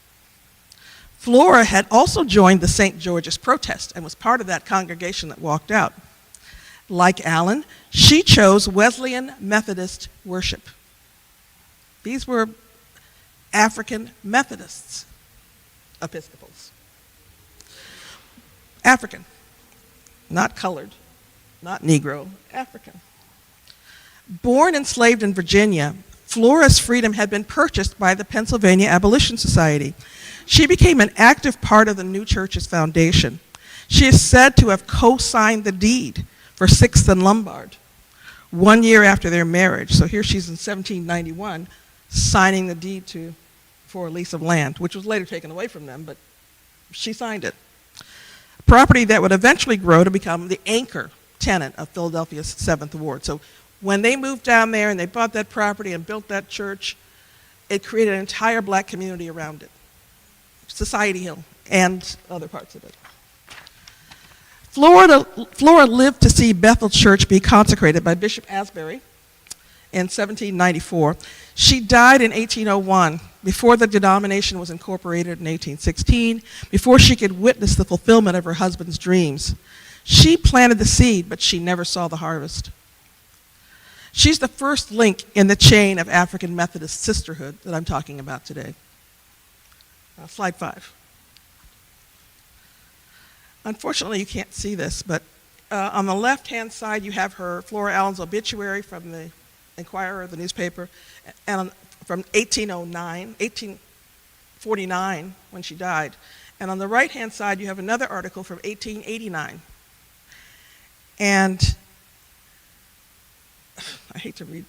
Flora had also joined the St. George's protest and was part of that congregation that walked out. Like Allen, she chose Wesleyan Methodist worship. These were African Methodists, Episcopals. African, not colored, not Negro, African. Born enslaved in Virginia, Flora's freedom had been purchased by the Pennsylvania Abolition Society. She became an active part of the new church's foundation. She is said to have co-signed the deed for 6th and Lombard 1 year after their marriage. So here she's in 1791 signing the deed for a lease of land, which was later taken away from them, but she signed it. Property that would eventually grow to become the anchor tenant of Philadelphia's 7th Ward. So when they moved down there and they bought that property and built that church, it created an entire black community around it. Society Hill and other parts of it. Flora lived to see Bethel Church be consecrated by Bishop Asbury in 1794. She died in 1801, before the denomination was incorporated in 1816, before she could witness the fulfillment of her husband's dreams. She planted the seed, but she never saw the harvest. She's the first link in the chain of African Methodist sisterhood that I'm talking about today. Slide 5. Unfortunately, you can't see this, but on the left-hand side, you have Flora Allen's obituary from the Enquirer, the newspaper, and from 1849, when she died. And on the right-hand side, you have another article from 1889. And I hate to read.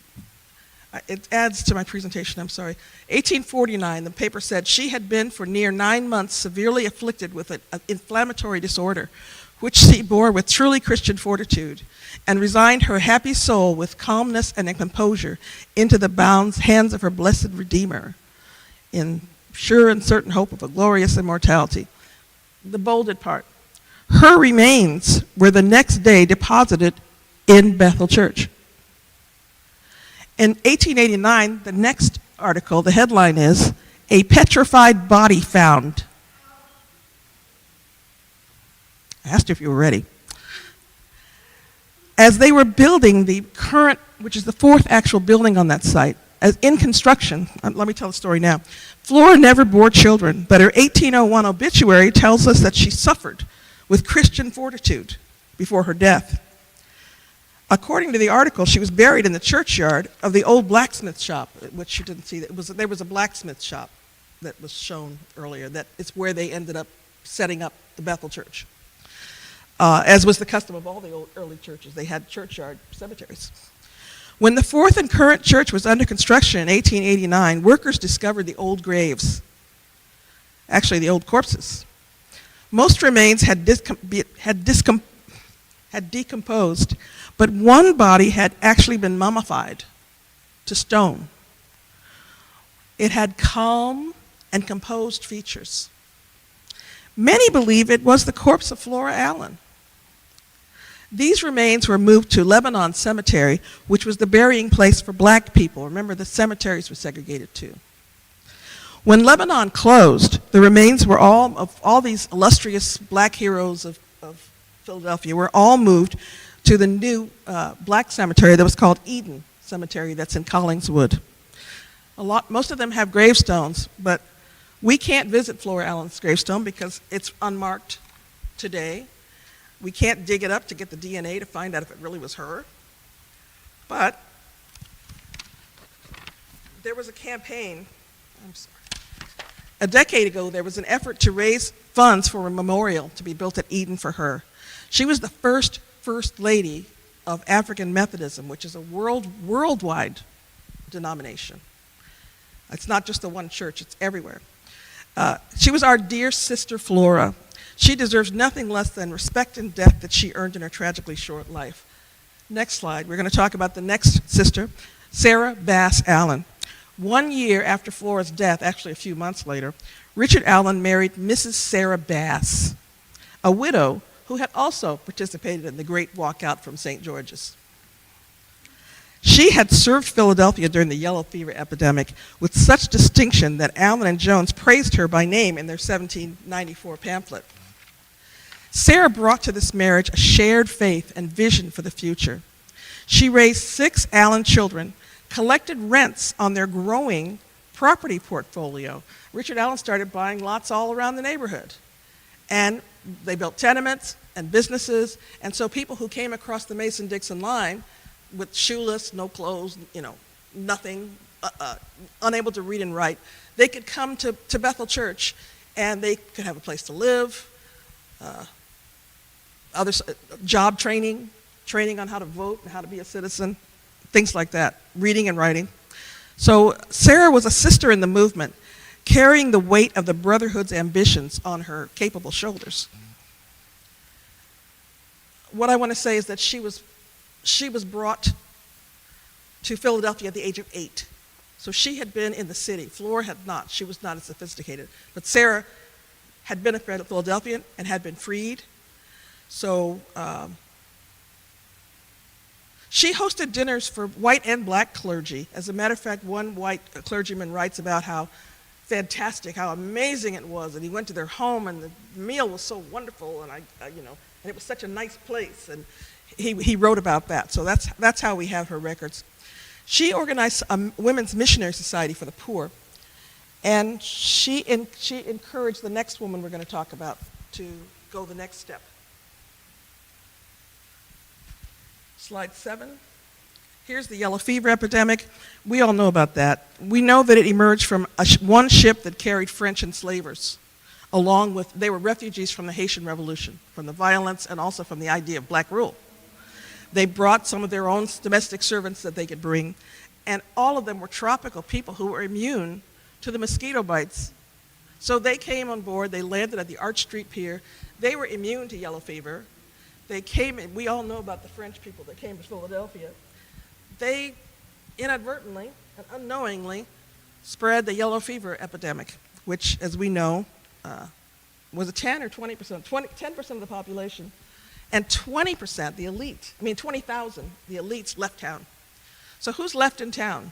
It adds to my presentation, I'm sorry. 1849, the paper said, she had been for near 9 months severely afflicted with an inflammatory disorder, which she bore with truly Christian fortitude, and resigned her happy soul with calmness and composure into the hands of her blessed Redeemer, in sure and certain hope of a glorious immortality. The bolded part. Her remains were the next day deposited in Bethel Church. In 1889, the next article, the headline is, "A Petrified Body Found." I asked you if you were ready. As they were building the current, which is the fourth actual building on that site, as in construction, let me tell the story now. Flora never bore children, but her 1801 obituary tells us that she suffered with Christian fortitude before her death. According to the article, she was buried in the churchyard of the old blacksmith shop, which you didn't see. There was a blacksmith shop that was shown earlier. That it's where they ended up setting up the Bethel Church. As was the custom of all the old early churches, they had churchyard cemeteries. When the fourth and current church was under construction in 1889, workers discovered the old graves, actually the old corpses. Most remains had decomposed, but one body had actually been mummified to stone. It had calm and composed features. Many believe it was the corpse of Flora Allen. These remains were moved to Lebanon Cemetery, which was the burying place for black people. Remember, the cemeteries were segregated too. When Lebanon closed, the remains were all these illustrious black heroes of Philadelphia were all moved to the new black cemetery that was called Eden Cemetery that's in Collingswood. Most of them have gravestones, but we can't visit Flora Allen's gravestone because it's unmarked today. We can't dig it up to get the DNA to find out if it really was her. But there was a campaign, a decade ago, there was an effort to raise funds for a memorial to be built at Eden for her. She was the first lady of African Methodism, which is a worldwide denomination. It's not just the one church, it's everywhere. She was our dear sister Flora. She deserves nothing less than respect and death that she earned in her tragically short life. Next slide, we're going to talk about the next sister, Sarah Bass Allen. 1 year after Flora's death, actually a few months later, Richard Allen married Mrs. Sarah Bass, a widow who had also participated in the Great Walkout from St. George's. She had served Philadelphia during the yellow fever epidemic with such distinction that Allen and Jones praised her by name in their 1794 pamphlet. Sarah brought to this marriage a shared faith and vision for the future. She raised 6 Allen children, collected rents on their growing property portfolio. Richard Allen started buying lots all around the neighborhood. And they built tenements and businesses, and so people who came across the Mason-Dixon line with shoeless, no clothes, nothing, unable to read and write, they could come to Bethel Church and they could have a place to live, job training on how to vote and how to be a citizen, things like that, reading and writing. So Sarah was a sister in the movement, carrying the weight of the Brotherhood's ambitions on her capable shoulders. What I want to say is that she was brought to Philadelphia at the age of 8. So she had been in the city. Flora had not. She was not as sophisticated. But Sarah had been a Philadelphian and had been freed. So she hosted dinners for white and black clergy. As a matter of fact, one white clergyman writes about how fantastic, how amazing it was, and he went to their home and the meal was so wonderful, and and it was such a nice place, and he wrote about that. So that's how we have her records. She organized a women's missionary society for the poor, and she encouraged the next woman we're going to talk about to go the next step. Slide 7. Here's the yellow fever epidemic. We all know about that. We know that it emerged from one ship that carried French enslavers, they were refugees from the Haitian Revolution, from the violence and also from the idea of black rule. They brought some of their own domestic servants that they could bring, and all of them were tropical people who were immune to the mosquito bites. So they came on board, they landed at the Arch Street Pier. They were immune to yellow fever. They came, and we all know about the French people that came to Philadelphia. They inadvertently and unknowingly spread the yellow fever epidemic, which, as we know, was a 10 or 20%, 10% of the population, and 20%, the elite, 20,000, the elites left town. So who's left in town?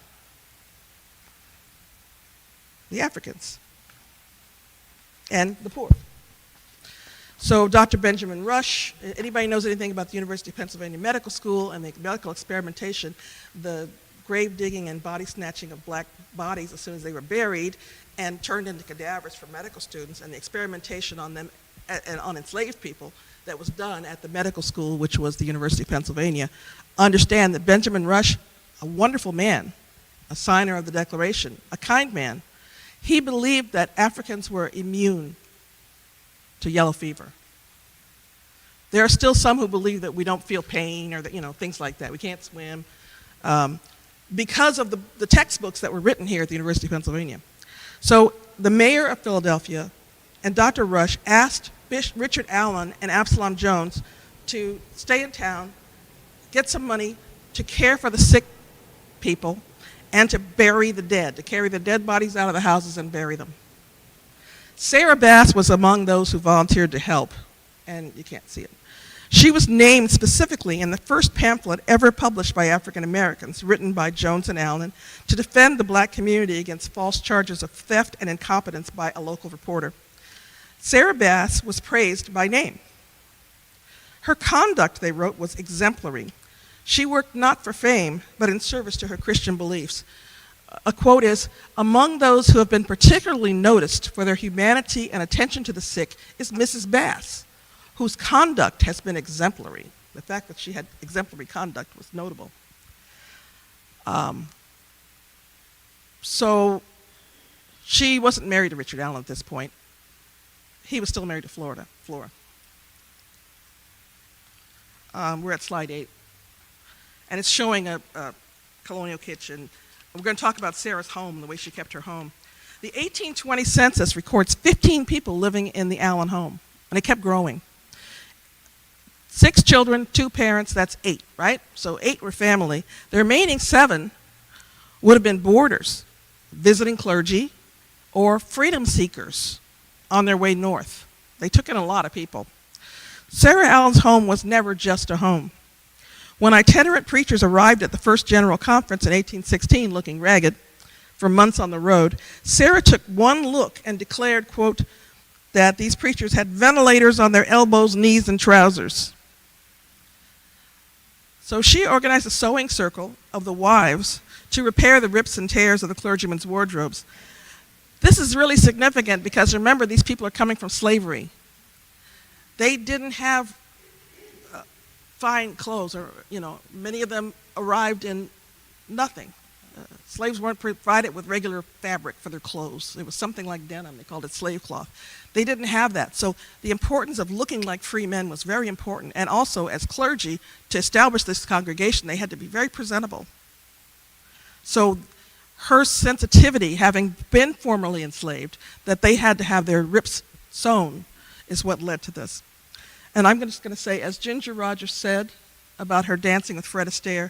The Africans and the poor. So Dr. Benjamin Rush, anybody knows anything about the University of Pennsylvania Medical School and the medical experimentation, the grave digging and body snatching of black bodies as soon as they were buried and turned into cadavers for medical students, and the experimentation on them and on enslaved people that was done at the medical school, which was the University of Pennsylvania, understand that Benjamin Rush, a wonderful man, a signer of the Declaration, a kind man, he believed that Africans were immune to yellow fever. There are still some who believe that we don't feel pain or that, things like that. We can't swim because of the textbooks that were written here at the University of Pennsylvania. So the mayor of Philadelphia and Dr. Rush asked Richard Allen and Absalom Jones to stay in town, get some money to care for the sick people, and to bury the dead, to carry the dead bodies out of the houses and bury them. Sarah Bass was among those who volunteered to help, and you can't see it. She was named specifically in the first pamphlet ever published by African Americans, written by Jones and Allen, to defend the black community against false charges of theft and incompetence by a local reporter. Sarah Bass was praised by name. Her conduct, they wrote, was exemplary. She worked not for fame, but in service to her Christian beliefs. A quote is, "Among those who have been particularly noticed for their humanity and attention to the sick is Mrs. Bass, whose conduct has been exemplary." The fact that she had exemplary conduct was notable. So she wasn't married to Richard Allen at this point. He was still married to Flora. We're at slide 8. And it's showing a colonial kitchen. We're going to talk about Sarah's home, the way she kept her home. The 1820 census records 15 people living in the Allen home, and it kept growing. 6 children, 2 parents, that's 8, right? So 8 were family. The remaining 7 would have been boarders, visiting clergy, or freedom seekers on their way north. They took in a lot of people. Sarah Allen's home was never just a home. When itinerant preachers arrived at the first General Conference in 1816 looking ragged for months on the road, Sarah took one look and declared, quote, that these preachers had ventilators on their elbows, knees, and trousers. So she organized a sewing circle of the wives to repair the rips and tears of the clergymen's wardrobes. This is really significant because remember, these people are coming from slavery. They didn't have fine clothes, or many of them arrived in nothing. Slaves weren't provided with regular fabric for their clothes. It was something like denim. They called it slave cloth. They didn't have that. So the importance of looking like free men was very important. And also, as clergy, to establish this congregation, they had to be very presentable. So her sensitivity, having been formerly enslaved, that they had to have their rips sewn, is what led to this. And I'm just going to say, as Ginger Rogers said about her dancing with Fred Astaire,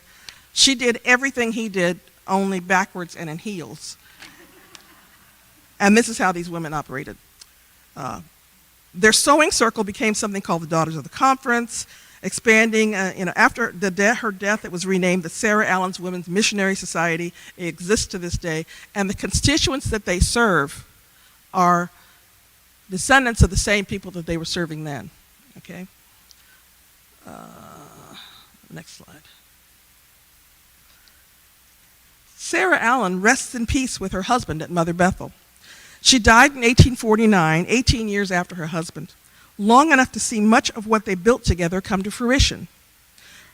she did everything he did, only backwards and in heels. And this is how these women operated. Their sewing circle became something called the Daughters of the Conference, expanding, after her death, it was renamed the Sarah Allen's Women's Missionary Society. It exists to this day, and the constituents that they serve are descendants of the same people that they were serving then. Okay. Next slide. Sarah Allen rests in peace with her husband at Mother Bethel. She died in 1849, 18 years after her husband, long enough to see much of what they built together come to fruition.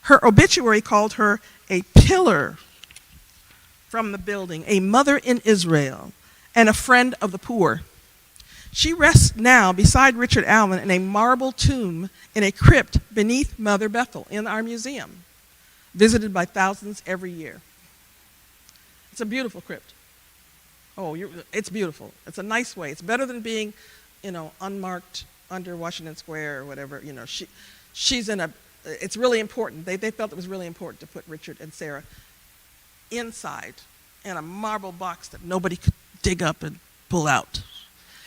Her obituary called her a pillar from the building, a mother in Israel, and a friend of the poor. She rests now beside Richard Allen in a marble tomb in a crypt beneath Mother Bethel in our museum, visited by thousands every year. It's a beautiful crypt. It's beautiful. It's a nice way. It's better than being, unmarked under Washington Square or whatever. She's in it's really important. They felt it was really important to put Richard and Sarah inside in a marble box that nobody could dig up and pull out.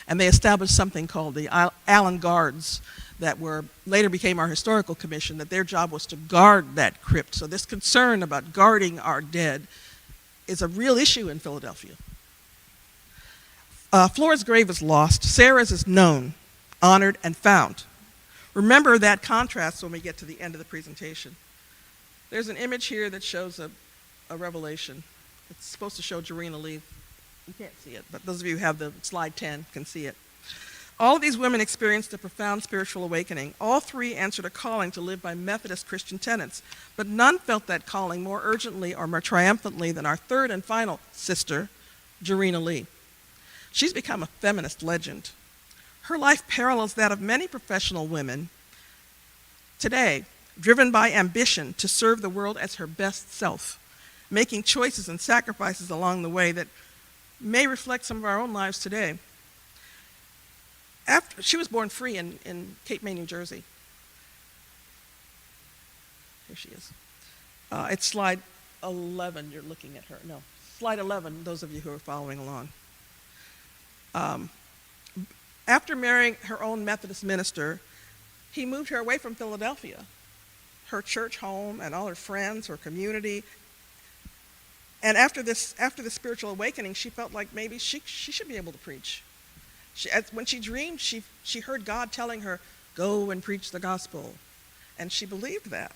And they established something called the Allen Guards that later became our historical commission, that their job was to guard that crypt. So this concern about guarding our dead is a real issue in Philadelphia. Flora's grave is lost. Sarah's is known, honored, and found. Remember that contrast when we get to the end of the presentation. There's an image here that shows a revelation. It's supposed to show Jarena Lee. You can't see it, but those of you who have the slide 10 can see it. All of these women experienced a profound spiritual awakening. All three answered a calling to live by Methodist Christian tenets, but none felt that calling more urgently or more triumphantly than our third and final sister, Jarena Lee. She's become a feminist legend. Her life parallels that of many professional women today, driven by ambition to serve the world as her best self, making choices and sacrifices along the way that may reflect some of our own lives today. She was born free in Cape May, New Jersey. Here she is. It's slide 11, you're looking at her. No, slide 11, those of you who are following along. After marrying her own Methodist minister, he moved her away from Philadelphia, her church home and all her friends, her community. And after the spiritual awakening, she felt like maybe she should be able to preach. When she dreamed, she heard God telling her, go and preach the gospel. And she believed that.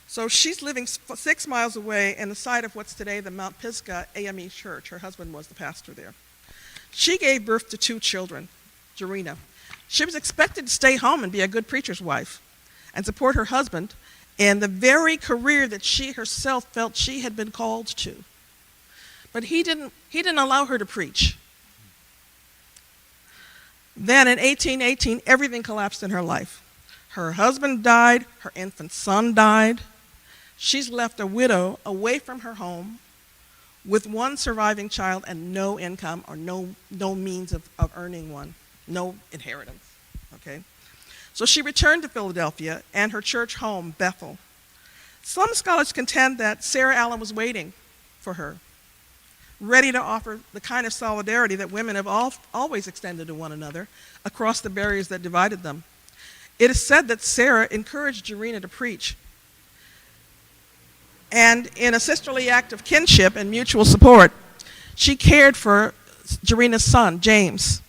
So she's living 6 miles away in the site of what's today the Mount Pisgah AME Church. Her husband was the pastor there. She gave birth to 2 children, Jarena. She was expected to stay home and be a good preacher's wife and support her husband in the very career that she herself felt she had been called to. But he didn't allow her to preach. Then in 1818, everything collapsed in her life. Her husband died, her infant son died. She's left a widow away from her home with 1 surviving child and no income or no means of earning one, no inheritance, okay? So she returned to Philadelphia and her church home, Bethel. Some scholars contend that Sarah Allen was waiting for her, ready to offer the kind of solidarity that women have always extended to one another across the barriers that divided them. It is said that Sarah encouraged Jarena to preach. And in a sisterly act of kinship and mutual support, she cared for Jarena's son, James,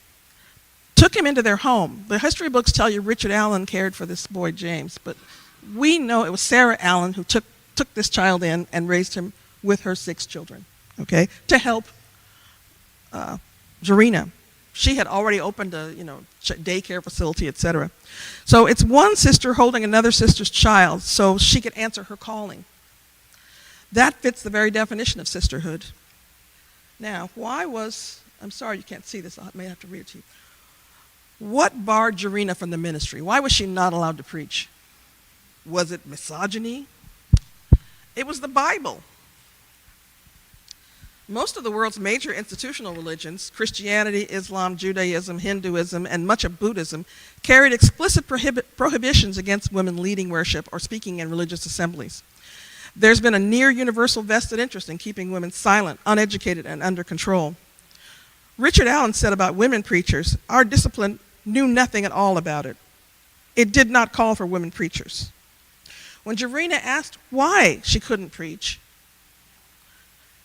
took him into their home. The history books tell you Richard Allen cared for this boy, James, but we know it was Sarah Allen who took this child in and raised him with her 6 children. Okay, to help Jarena. She had already opened a daycare facility, etc. So it's one sister holding another sister's child so she could answer her calling. That fits the very definition of sisterhood. Now, I'm sorry you can't see this, I may have to read it to you. What barred Jarena from the ministry? Why was she not allowed to preach? Was it misogyny? It was the Bible. Most of the world's major institutional religions, Christianity, Islam, Judaism, Hinduism, and much of Buddhism, carried explicit prohibitions against women leading worship or speaking in religious assemblies. There's been a near universal vested interest in keeping women silent, uneducated, and under control. Richard Allen said about women preachers, our discipline knew nothing at all about it. It did not call for women preachers. When Jarena asked why she couldn't preach,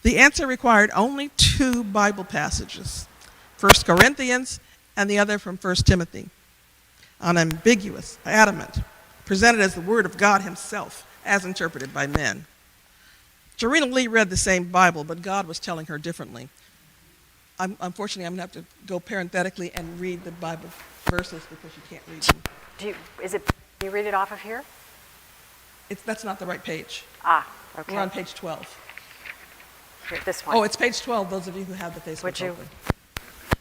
the answer required only 2 Bible passages, 1 Corinthians and the other from 1 Timothy. Unambiguous, adamant, presented as the word of God himself, as interpreted by men. Jarena Lee read the same Bible, but God was telling her differently. Unfortunately, I'm going to have to go parenthetically and read the Bible verses because you can't read them. Do you read it off of here? That's not the right page. Okay. We're on page 12. Here, this one. Oh, it's page 12, those of you who have the Facebook open.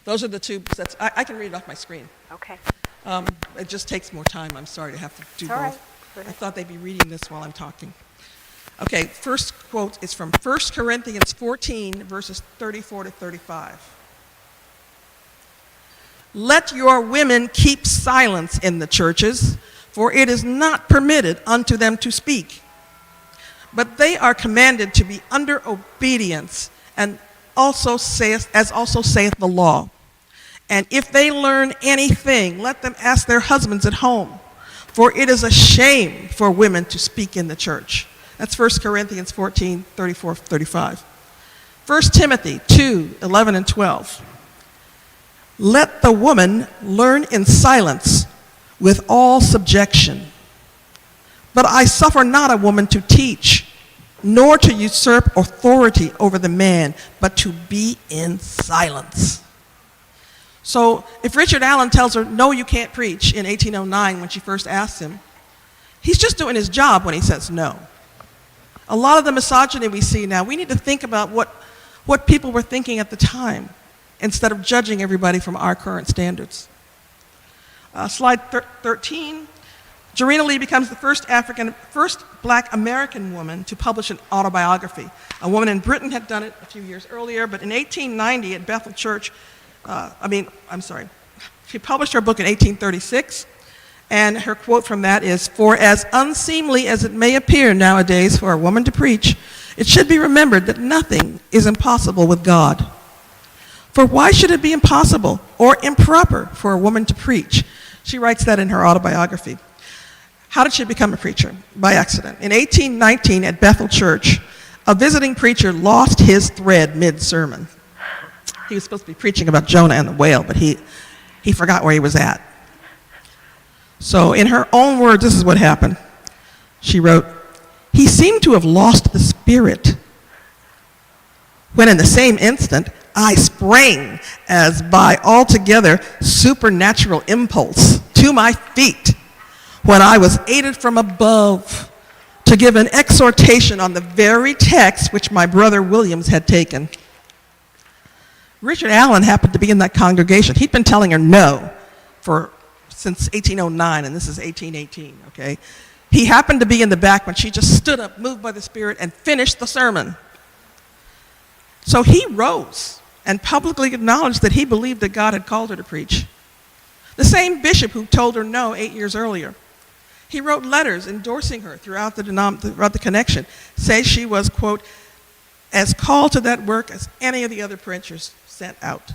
Those are the 2 sets. I can read it off my screen. Okay. It just takes more time. I'm sorry to have to do both. All right. I thought they'd be reading this while I'm talking. Okay, first quote is from 1 Corinthians 14, verses 34 to 35. Let your women keep silence in the churches, for it is not permitted unto them to speak. But they are commanded to be under obedience, and also saith the law. And if they learn anything, let them ask their husbands at home, for it is a shame for women to speak in the church. That's 1 Corinthians 14, 34, 35. 1 Timothy 2, 11 and 12. Let the woman learn in silence with all subjection. But I suffer not a woman to teach, nor to usurp authority over the man, but to be in silence. So if Richard Allen tells her, no, you can't preach in 1809 when she first asked him, he's just doing his job when he says no. A lot of the misogyny we see now, we need to think about what people were thinking at the time instead of judging everybody from our current standards. Slide 13. Jarena Lee becomes the first black American woman to publish an autobiography. A woman in Britain had done it a few years earlier, but in 1890 at Bethel Church, she published her book in 1836, and her quote from that is, "For as unseemly as it may appear nowadays for a woman to preach, it should be remembered that nothing is impossible with God. For why should it be impossible or improper for a woman to preach?" She writes that in her autobiography. How did she become a preacher? By accident. In 1819 at Bethel Church, a visiting preacher lost his thread mid-sermon. He was supposed to be preaching about Jonah and the whale, but he forgot where he was at. So in her own words, this is what happened. She wrote, "He seemed to have lost the spirit, when in the same instant I sprang as by altogether supernatural impulse to my feet, when I was aided from above to give an exhortation on the very text which my brother Williams had taken." Richard Allen happened to be in that congregation. He'd been telling her no since 1809, and this is 1818, okay? He happened to be in the back when she just stood up, moved by the Spirit, and finished the sermon. So he rose and publicly acknowledged that he believed that God had called her to preach. The same bishop who told her no 8 years earlier. He wrote letters endorsing her throughout the connection, saying she was, quote, as called to that work as any of the other preachers sent out.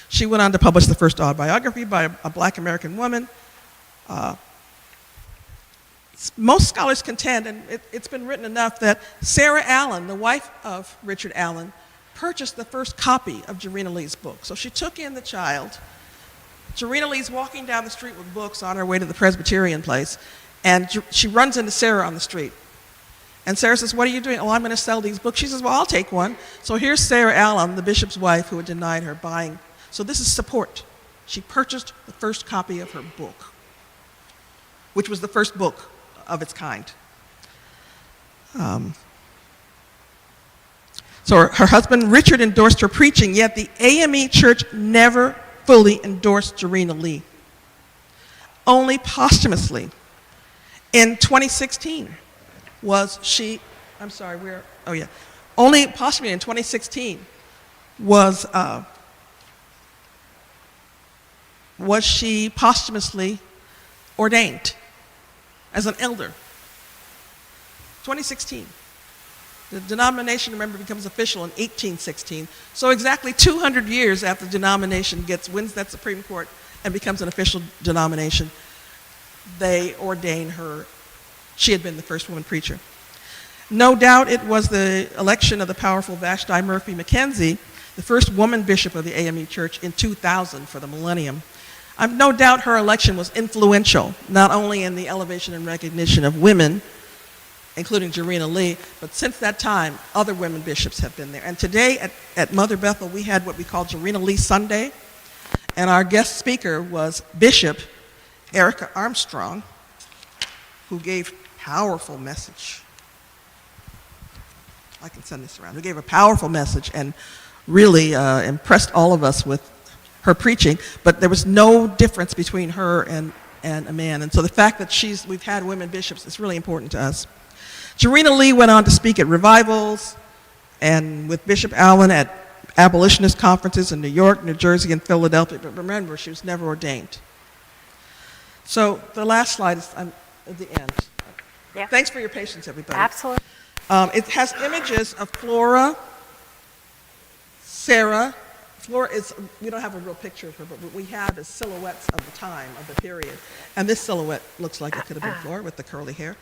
She went on to publish the first autobiography by a black American woman. Most scholars contend, and it's been written enough, that Sarah Allen, the wife of Richard Allen, purchased the first copy of Jarena Lee's book. So she took in the child. Jarena Lee's walking down the street with books on her way to the Presbyterian place, and she runs into Sarah on the street. And Sarah says, "What are you doing?" "Oh, I'm going to sell these books." She says, "Well, I'll take one." So here's Sarah Allen, the bishop's wife, who had denied her buying. So this is support. She purchased the first copy of her book, which was the first book of its kind. So her husband, Richard, endorsed her preaching, yet the AME Church never fully endorsed Jarena Lee. Only posthumously. In 2016 only posthumously in 2016 was she posthumously ordained as an elder. 2016. The denomination, remember, becomes official in 1816. So exactly 200 years after the denomination wins that Supreme Court and becomes an official denomination, they ordain her. She had been the first woman preacher. No doubt it was the election of the powerful Vashti Murphy McKenzie, the first woman bishop of the AME Church in 2000 for the millennium. I've no doubt her election was influential, not only in the elevation and recognition of women, including Jarena Lee, but since that time, other women bishops have been there. And today at Mother Bethel, we had what we call Jarena Lee Sunday, and our guest speaker was Bishop Erica Armstrong, who gave powerful message. I can send this around. Who gave a powerful message and really impressed all of us with her preaching, but there was no difference between her and a man. And so the fact that we've had women bishops is really important to us. Jarena Lee went on to speak at revivals and with Bishop Allen at abolitionist conferences in New York, New Jersey, and Philadelphia. But remember, she was never ordained. So the last slide is at the end. Yeah. Thanks for your patience, everybody. Absolutely. It has images of Flora, Sarah. Flora we don't have a real picture of her, but what we have is silhouettes of the time, of the period. And this silhouette looks like it could have been Flora with the curly hair.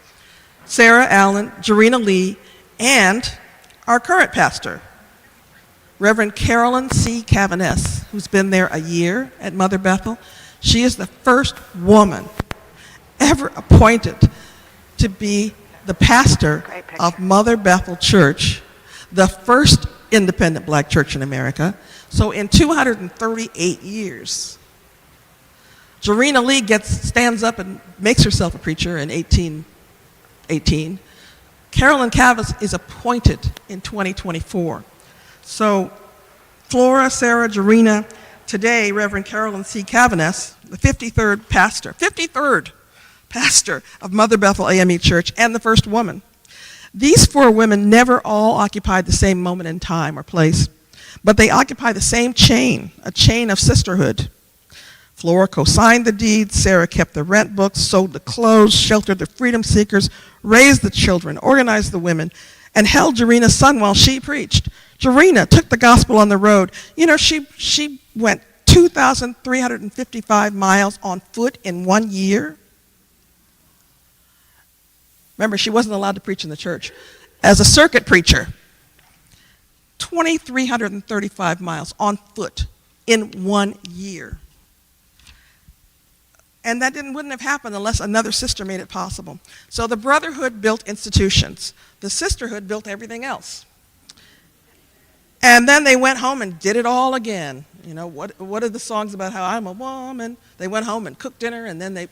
Sarah Allen, Jarena Lee, and our current pastor, Reverend Carolyn C. Cavaness, who's been there a year at Mother Bethel. She is the first woman ever appointed to be the pastor Great picture. of Mother Bethel Church, the first independent black church in America. So in 238 years, Jarena Lee stands up and makes herself a preacher in 1818. Carolyn Cavas is appointed in 2024. So Flora, Sarah, Jarena, today Reverend Carolyn C. Cavanes, the 53rd pastor of Mother Bethel AME Church, and the first woman. These four women never all occupied the same moment in time or place, but they occupy the same chain, a chain of sisterhood. Flora co-signed the deed, Sarah kept the rent books, sewed the clothes, sheltered the freedom seekers, raised the children, organized the women, and held Jarena's son while she preached. Jarena took the gospel on the road. You know, she went 2,355 miles on foot in 1 year. Remember, she wasn't allowed to preach in the church. As a circuit preacher, 2,335 miles on foot in 1 year. And that wouldn't have happened unless another sister made it possible. So the brotherhood built institutions. The sisterhood built everything else. And then they went home and did it all again. You know, what are the songs about how I'm a woman? They went home and cooked dinner, and then they,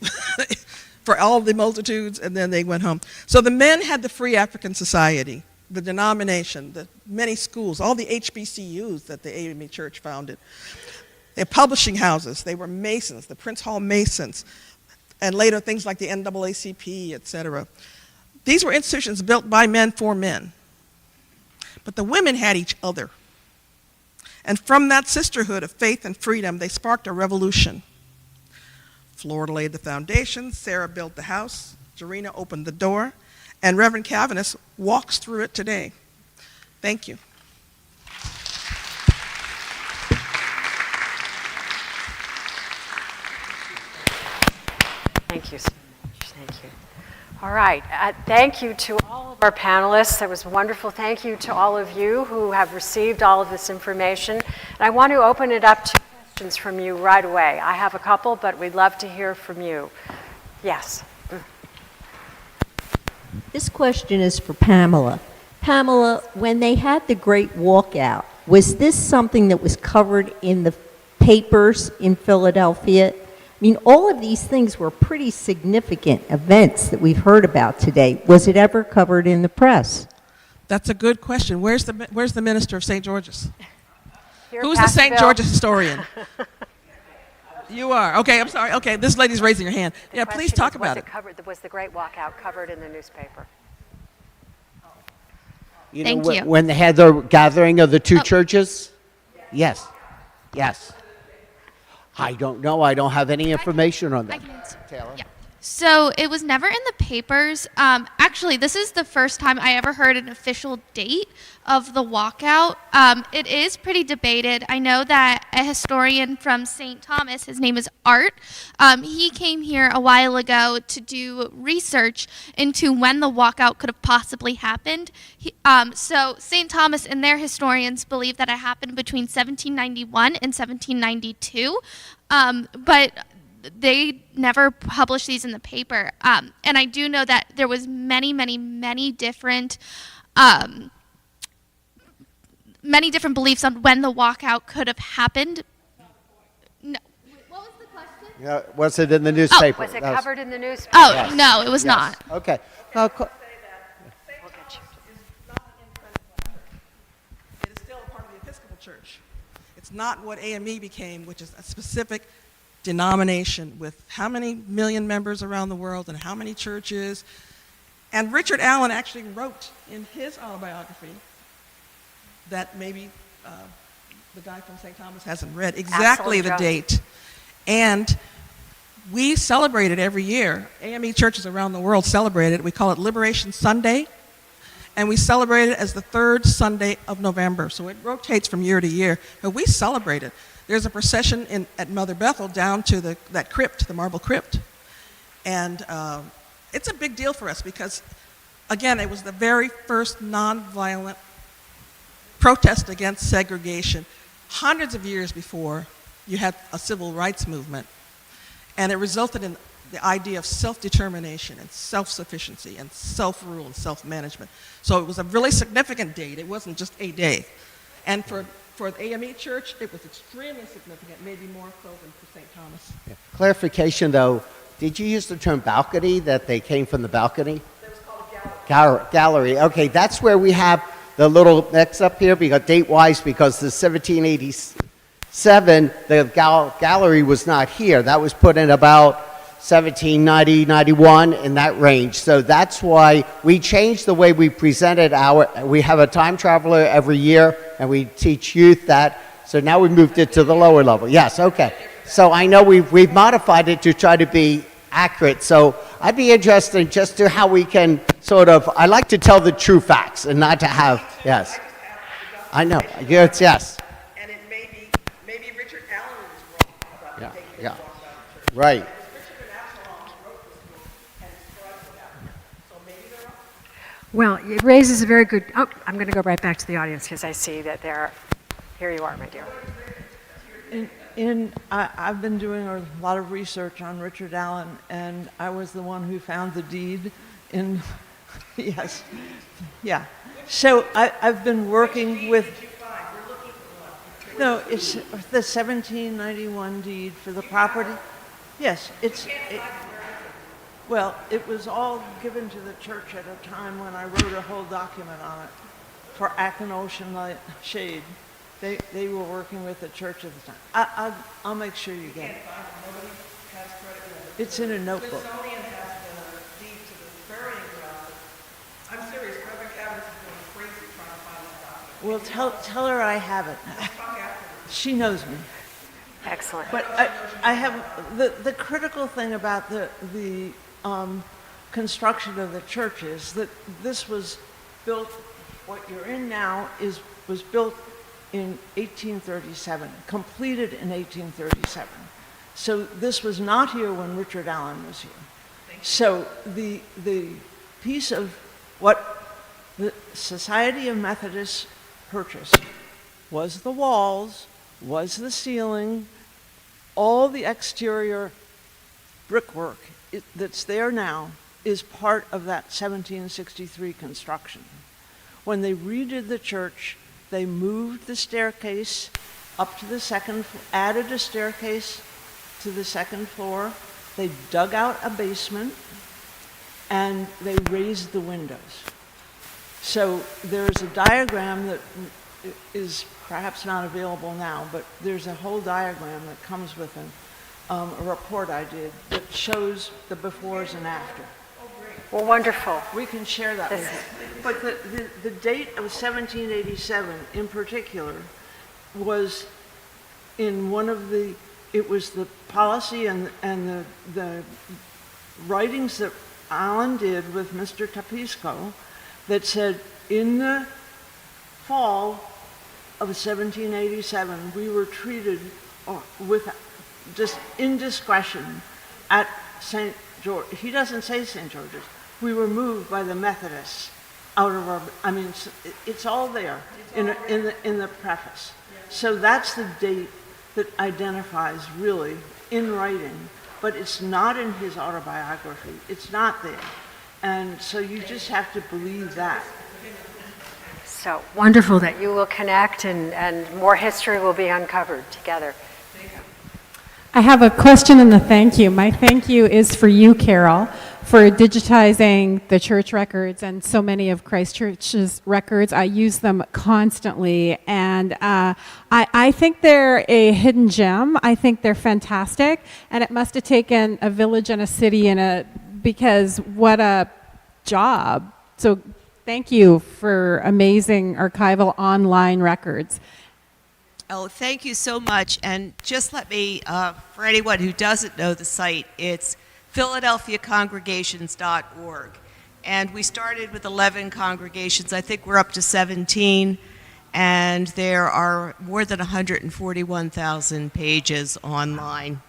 for all the multitudes, and then they went home. So the men had the Free African Society, the denomination, the many schools, all the HBCUs that the AME Church founded. They had publishing houses. They were Masons, the Prince Hall Masons, and later things like the NAACP, etc. These were institutions built by men for men. But the women had each other. And from that sisterhood of faith and freedom, they sparked a revolution. Flora laid the foundation, Sarah built the house, Jarena opened the door, and Reverend Cavanes walks through it today. Thank you. Thank you so much. Thank you. All right. Thank you to all of our panelists. That was wonderful. Thank you to all of you who have received all of this information. And I want to open it up to questions from you right away. I have a couple, but we'd love to hear from you. Yes. This question is for Pamela. Pamela, when they had the Great Walkout, was this something that was covered in the papers in Philadelphia? I mean, all of these things were pretty significant events that we've heard about today. Was it ever covered in the press? That's a good question. Where's the minister of St. George's? Here, Who's the Pastor St. Bill. George's historian? You are. Okay, I'm sorry. Okay, this lady's raising her hand. The Yeah, please question talk is, about it. Was the Great Walkout covered in the newspaper? Thank you. When they had the gathering of the two churches? Yes. Yes. I don't know. I don't have any information on I that. can answer. Taylor? Yeah. So it was never in the papers. Actually, this is the first time I ever heard an official date of the walkout. It is pretty debated. I know that a historian from St. Thomas, his name is Art, he came here a while ago to do research into when the walkout could have possibly happened. So St. Thomas and their historians believe that it happened between 1791 and 1792. But they never published these in the paper. And I do know that there was many different beliefs on when the walkout could have happened. No. What was the question? Yeah, was it in the newspaper? Was it That covered in the newspaper? Oh, Yes. no, it was yes. not. Okay. We'll get you. It is still a part of the Episcopal Church. It's not what AME became, which is a specific denomination with how many million members around the world and how many churches. And Richard Allen actually wrote in his autobiography that maybe the guy from St. Thomas hasn't read exactly the Jones. date. And we celebrate it every year. AME churches around the world celebrate it. We call it Liberation Sunday. And we celebrate it as the third Sunday of November. So it rotates from year to year. But we celebrate it. There's a procession at Mother Bethel down to that crypt, the marble crypt. And it's a big deal for us because, again, it was the very first nonviolent protest against segregation. Hundreds of years before, you had a civil rights movement. And it resulted in the idea of self-determination and self-sufficiency and self-rule and self-management. So it was a really significant date. It wasn't just a day. And for the AME Church, it was extremely significant, maybe more so than for St. Thomas. Clarification, though, did you use the term balcony, that they came from the balcony? It was called a gallery. Gallery. Okay, that's where we have the little mix up here, because date-wise, because the 1787, the gallery was not here. That was put in about 1790, 91, in that range. So that's why we changed the way we presented we have a time traveler every year, and we teach youth that. So now we moved it to the lower level. Yes, okay. So I know we've modified it to try to be accurate. So I'd be interested just to how we can sort of, I like to tell the true facts and not to have, yes. I know, yes, yes. And it maybe Richard Allen was wrong about Yeah, taking yeah. the walk down the church. Right. Richard and Absalom wrote this book and described what happened. So maybe they're wrong. Well, it raises a very good, I'm going to go right back to the audience because I see that here you are, my dear. I've been doing a lot of research on Richard Allen, and I was the one who found the deed in, yes, yeah. So I've been working with, no, it's the 1791 deed for the property. Yes, well, it was all given to the church at a time when I wrote a whole document on it for Acton Ocean Light Shade. They were working with the church at the time. I'll make sure you get it. It's in a notebook. Smithsonian has the deed to the burying ground. I'm serious, Reverend Cavanagh is going crazy trying to find that document. Well, tell her I have it. She knows me. Excellent. But I have the critical thing about the construction of the church is that this was built. What you're in now was built in 1837, completed in 1837. So this was not here when Richard Allen was here. So the piece of what the Society of Methodists purchased was the walls, was the ceiling, all the exterior brickwork that's there now is part of that 1763 construction. When they redid the church, they moved the staircase up to the second, added a staircase to the second floor. They dug out a basement, and they raised the windows. So there's a diagram that is perhaps not available now, but there's a whole diagram that comes with a report I did that shows the befores and after. Well, wonderful. We can share that with you. But the date of 1787 in particular was in one of it was the policy and the writings that Allen did with Mr. Tapisco that said in the fall of 1787, we were treated with just indiscretion at St. George. He doesn't say St. George's. We were moved by the Methodists out of our, it's all there in the preface. So that's the date that identifies really in writing, but it's not in his autobiography. It's not there. And so you just have to believe that. So wonderful that you will connect and more history will be uncovered together. I have a question and a thank you. My thank you is for you, Carol, for digitizing the church records and so many of Christ Church's records. I use them constantly, and I think they're a hidden gem. I think they're fantastic, and it must have taken a village and a city because what a job. So thank you for amazing archival online records. Oh, thank you so much. And just let me, for anyone who doesn't know the site, it's philadelphiacongregations.org. And we started with 11 congregations. I think we're up to 17. And there are more than 141,000 pages online.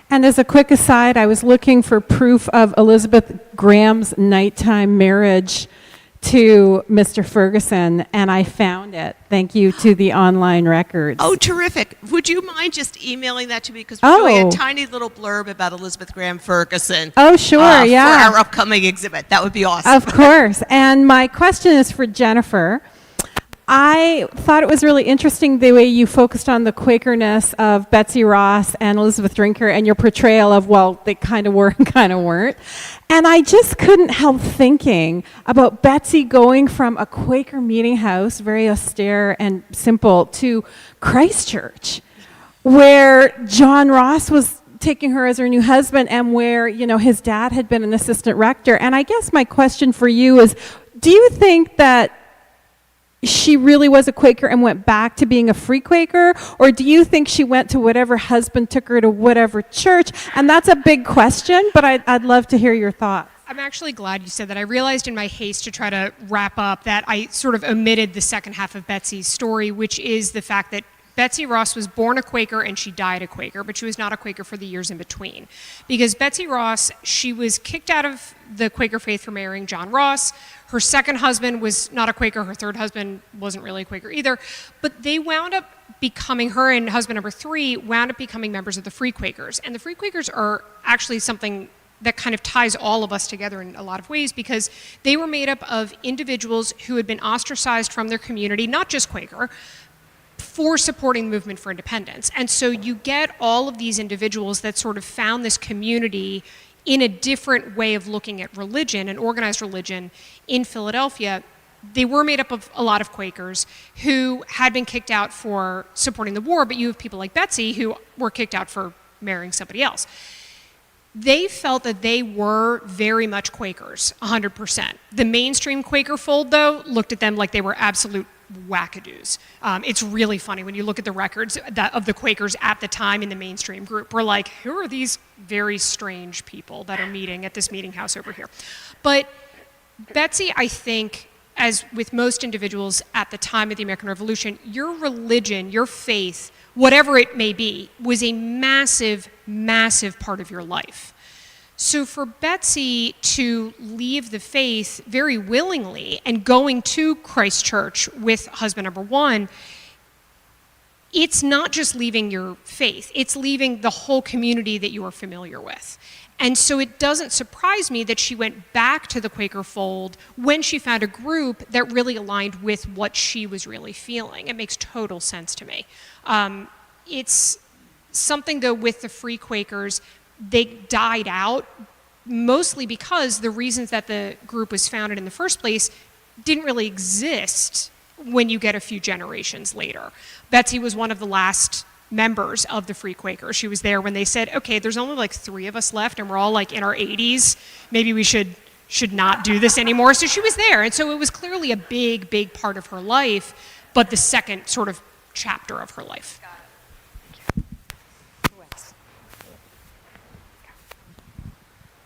And as a quick aside, I was looking for proof of Elizabeth Graham's nighttime marriage to Mr. Ferguson, and I found it. Thank you to the online records. Oh, terrific. Would you mind just emailing that to me? Because we're doing Oh. a tiny little blurb about Elizabeth Graham Ferguson. Oh, sure, yeah. For our upcoming exhibit. That would be awesome. Of course. And my question is for Jennifer. I thought it was really interesting the way you focused on the Quakerness of Betsy Ross and Elizabeth Drinker and your portrayal of, well, they kind of were and kind of weren't. And I just couldn't help thinking about Betsy going from a Quaker meeting house, very austere and simple, to Christchurch, where John Ross was taking her as her new husband and where, you know, his dad had been an assistant rector. And I guess my question for you is, do you think that she really was a Quaker and went back to being a free Quaker? Or do you think she went to whatever husband took her to whatever church? And that's a big question, but I'd love to hear your thoughts. I'm actually glad you said that. I realized in my haste to try to wrap up that I sort of omitted the second half of Betsy's story, which is the fact that Betsy Ross was born a Quaker and she died a Quaker, but she was not a Quaker for the years in between. Because Betsy Ross, she was kicked out of the Quaker faith for marrying John Ross. Her second husband was not a Quaker. Her third husband wasn't really a Quaker either. But they wound up becoming, her and husband number 3 wound up becoming members of the Free Quakers. And the Free Quakers are actually something that kind of ties all of us together in a lot of ways, because they were made up of individuals who had been ostracized from their community, not just Quaker, for supporting the movement for independence. And so you get all of these individuals that sort of found this community in a different way of looking at religion and organized religion in Philadelphia. They were made up of a lot of Quakers who had been kicked out for supporting the war, but you have people like Betsy who were kicked out for marrying somebody else. They felt that they were very much Quakers, 100%. The mainstream Quaker fold, though, looked at them like they were absolute wackadoos. It's really funny when you look at the records of the Quakers at the time in the mainstream group. We're like, who are these very strange people that are meeting at this meeting house over here? But Betsy, I think, as with most individuals at the time of the American Revolution, your religion, your faith, whatever it may be, was a massive, massive part of your life. So for Betsy to leave the faith very willingly and going to Christchurch with husband number 1, it's not just leaving your faith, it's leaving the whole community that you are familiar with. And so it doesn't surprise me that she went back to the Quaker fold when she found a group that really aligned with what she was really feeling. It makes total sense to me. It's something, though, with the Free Quakers, they died out mostly because the reasons that the group was founded in the first place didn't really exist when you get a few generations later. Betsy was one of the last members of the Free Quakers. She was there when they said, okay, there's only like 3 of us left and we're all like in our 80s. Maybe we should not do this anymore. So she was there. And so it was clearly a big, big part of her life, but the second sort of chapter of her life.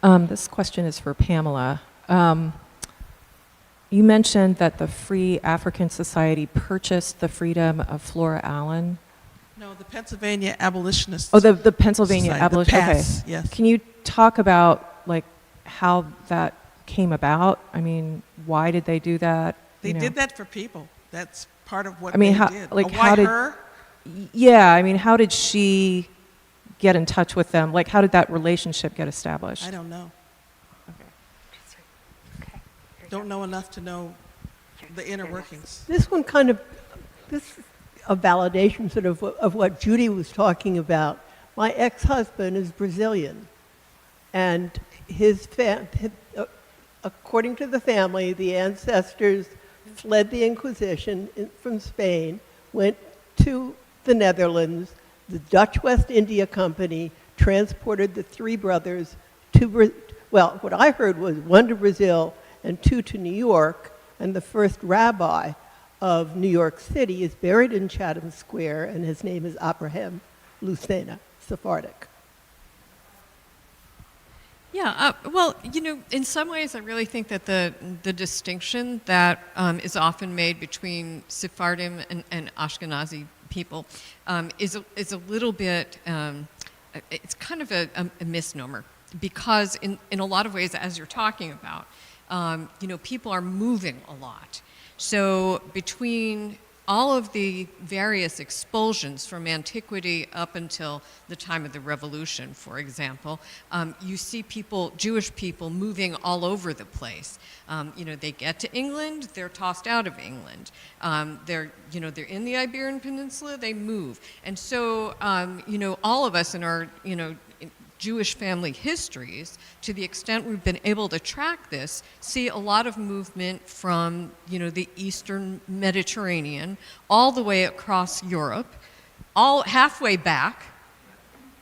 This question is for Pamela. You mentioned that the Free African Society purchased the freedom of Flora Allen. No, the Pennsylvania Abolitionists. Oh, the Pennsylvania Society, Abolitionists. the PAS, yes. Can you talk about like how that came about? I mean, why did they do that? They You know? did that for people. That's part of what I mean, they how, did. like, Oh, how why did? her? Yeah, I mean, how did she get in touch with them? Like, how did that relationship get established? I don't know. Don't know enough to know the inner workings. This one kind of, this is a validation sort of what Judy was talking about. My ex-husband is Brazilian, and according to the family, the ancestors fled the Inquisition from Spain, went to the Netherlands. The Dutch West India Company transported the 3 brothers to, well, what I heard was 1 to Brazil and 2 to New York, and the first rabbi of New York City is buried in Chatham Square, and his name is Abraham Lucena, Sephardic. Yeah, well, you know, in some ways, I really think that the distinction that is often made between Sephardim and Ashkenazi people is a little bit, it's kind of a misnomer, because in a lot of ways, as you're talking about, people are moving a lot. So between all of the various expulsions from antiquity up until the time of the Revolution, for example, you see people, Jewish people, moving all over the place. They get to England, they're tossed out of England. They're in the Iberian Peninsula, they move. And so, all of us in our, Jewish family histories, to the extent we've been able to track this, see a lot of movement from, the Eastern Mediterranean all the way across Europe, all halfway back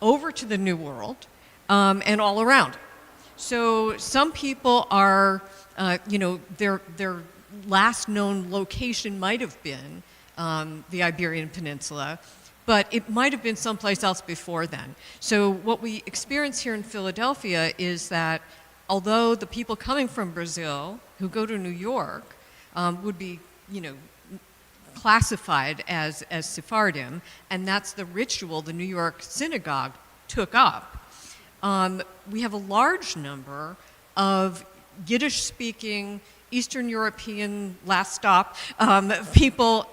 over to the New World, and all around. So some people are, their last known location might have been the Iberian Peninsula, but it might have been someplace else before then. So what we experience here in Philadelphia is that although the people coming from Brazil who go to New York would be, classified as Sephardim, and that's the ritual the New York synagogue took up, we have a large number of Yiddish-speaking, Eastern European, last stop, people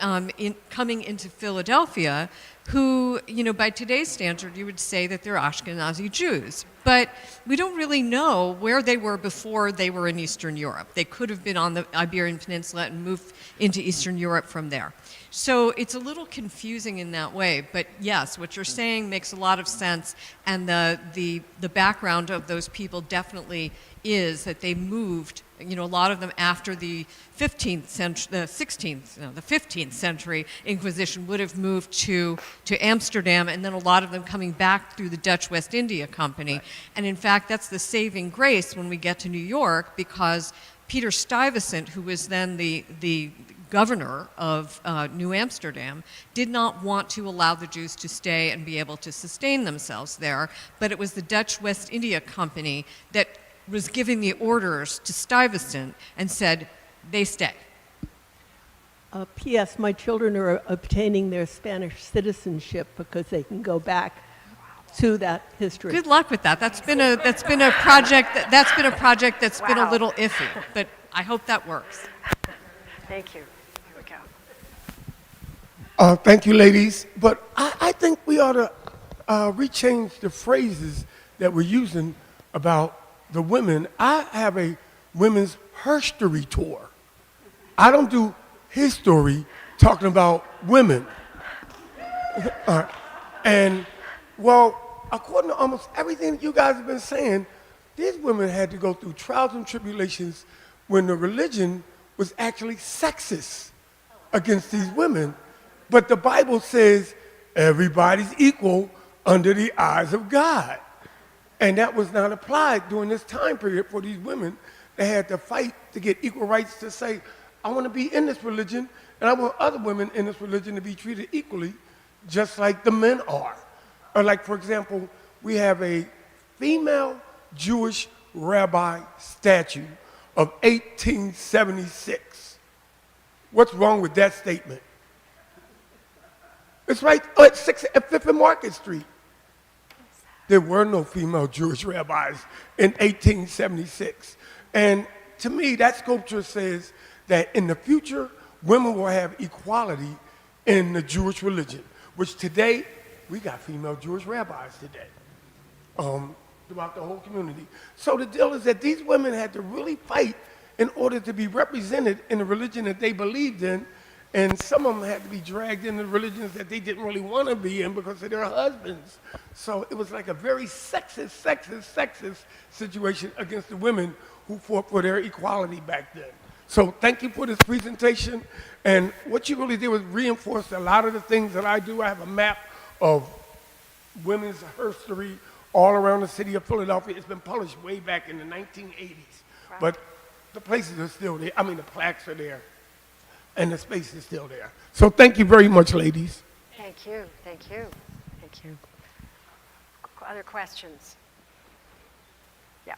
coming into Philadelphia who, by today's standard, you would say that they're Ashkenazi Jews. But we don't really know where they were before they were in Eastern Europe. They could have been on the Iberian Peninsula and moved into Eastern Europe from there. So it's a little confusing in that way. But yes, what you're saying makes a lot of sense. And the background of those people definitely is that they moved, a lot of them after the 15th century, the 15th century Inquisition would have moved to Amsterdam, and then a lot of them coming back through the Dutch West India Company. Right. And in fact, that's the saving grace when we get to New York, because Peter Stuyvesant, who was then the governor of New Amsterdam, did not want to allow the Jews to stay and be able to sustain themselves there, but it was the Dutch West India Company that was giving the orders to Stuyvesant and said, they stay. P.S. My children are obtaining their Spanish citizenship because they can go back to that history. Good luck with that. That's been a project that's been a little iffy, but I hope that works. Thank you. Here we go. Thank you, ladies. But I think we ought to rechange the phrases that we're using about the women. I have a women's herstory tour. I don't do history talking about women. And, well, according to almost everything that you guys have been saying, these women had to go through trials and tribulations when the religion was actually sexist against these women. But the Bible says everybody's equal under the eyes of God. And that was not applied during this time period for these women. They had to fight to get equal rights to say, I want to be in this religion, and I want other women in this religion to be treated equally, just like the men are. Or like, for example, we have a female Jewish rabbi statue of 1876. What's wrong with that statement? It's right at 5th and Market Street. There were no female Jewish rabbis in 1876. And to me, that sculpture says that in the future, women will have equality in the Jewish religion, which today, we got female Jewish rabbis today throughout the whole community. So the deal is that these women had to really fight in order to be represented in the religion that they believed in, and some of them had to be dragged into religions that they didn't really want to be in because of their husbands. So it was like a very sexist situation against the women who fought for their equality back then. So thank you for this presentation. And what you really did was reinforce a lot of the things that I do. I have a map of women's history all around the city of Philadelphia. It's been published way back in the 1980s. Wow. But the places are still there. I mean, the plaques are there. And the space is still there. So thank you very much, ladies. Thank you. Thank you. Thank you. Other questions? Yeah.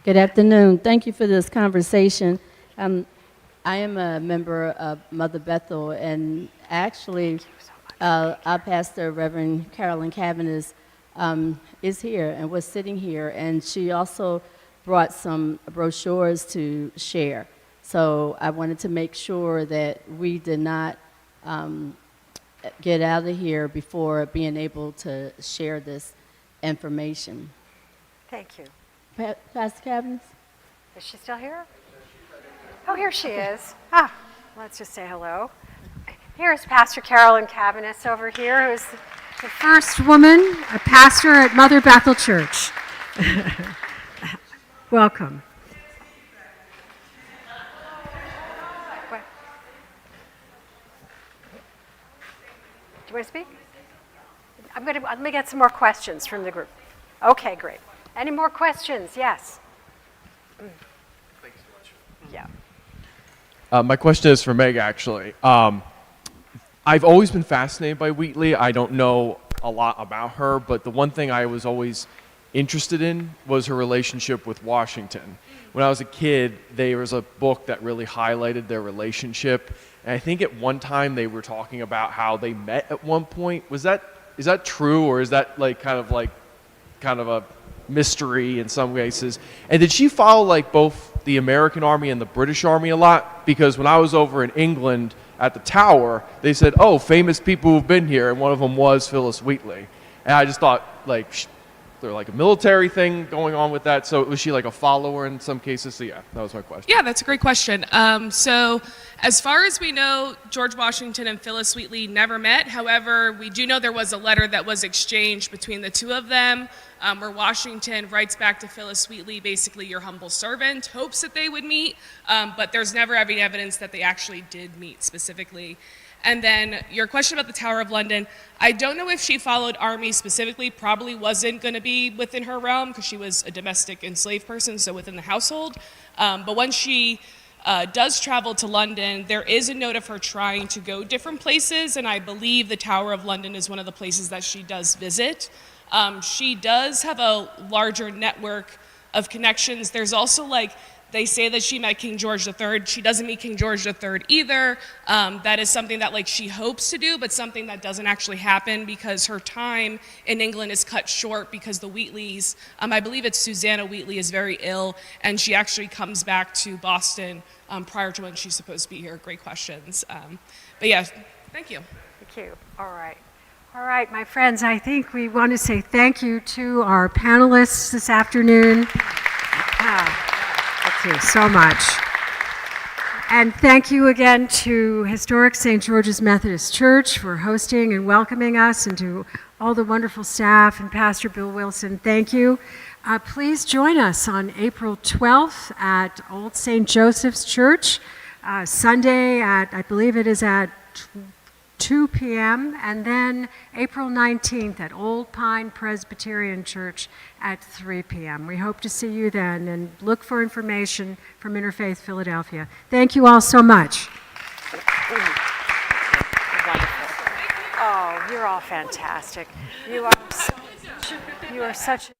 Good afternoon. Thank you for this conversation. I am a member of Mother Bethel, and actually, our pastor, Reverend Carolyn Cavan, is is here and was sitting here, and she also brought some brochures to share. So I wanted to make sure that we did not get out of here before being able to share this information. Thank you. Pastor Cavins? Is she still here? Oh, here she is. Ah, let's just say hello. Here's Pastor Carolyn Cabanis over here, who's the first woman, a pastor at Mother Bethel Church. Welcome. Do you want to speak? Let me get some more questions from the group. Okay, great. Any more questions? Yes. Thanks so much. Yeah. My question is for Meg, actually. I've always been fascinated by Wheatley. I don't know a lot about her, but the one thing I was always interested in was her relationship with Washington. When I was a kid, there was a book that really highlighted their relationship, and I think at one time they were talking about how they met at one point. Is that true, or is that kind of a mystery in some cases? And did she follow both the American Army and the British Army a lot? Because when I was over in England at the Tower, they said, "Oh, famous people who've been here," and one of them was Phyllis Wheatley. And I just thought, there a military thing going on with that? So was she a follower in some cases? So yeah, that was my question. Yeah, that's a great question. So as far as we know, George Washington and Phyllis Wheatley never met. However, we do know there was a letter that was exchanged between the two of them, where Washington writes back to Phyllis Wheatley, basically, "Your humble servant," hopes that they would meet, but there's never any evidence that they actually did meet specifically. And then your question about the Tower of London, I don't know if she followed army specifically, probably wasn't going to be within her realm because she was a domestic enslaved person, so within the household. But when she does travel to London, there is a note of her trying to go different places, and I believe the Tower of London is one of the places that she does visit. She does have a larger network of connections. There's also they say that she met King George III. She doesn't meet King George III either. That is something that she hopes to do, but something that doesn't actually happen because her time in England is cut short because the Wheatleys, I believe it's Susanna Wheatley, is very ill, and she actually comes back to Boston prior to when she's supposed to be here. Great questions. But yeah, thank you. Thank you. All right. All right, my friends, I think we want to say thank you to our panelists this afternoon. Thank you so much. And thank you again to Historic St. George's Methodist Church for hosting and welcoming us, and to all the wonderful staff and Pastor Bill Wilson. Thank you. Please join us on April 12th at Old St. Joseph's Church, Sunday I believe it is at 2 p.m., and then April 19th at Old Pine Presbyterian Church at 3 p.m. We hope to see you then, and look for information from Interfaith Philadelphia. Thank you all so much. Oh, you're all fantastic. You are such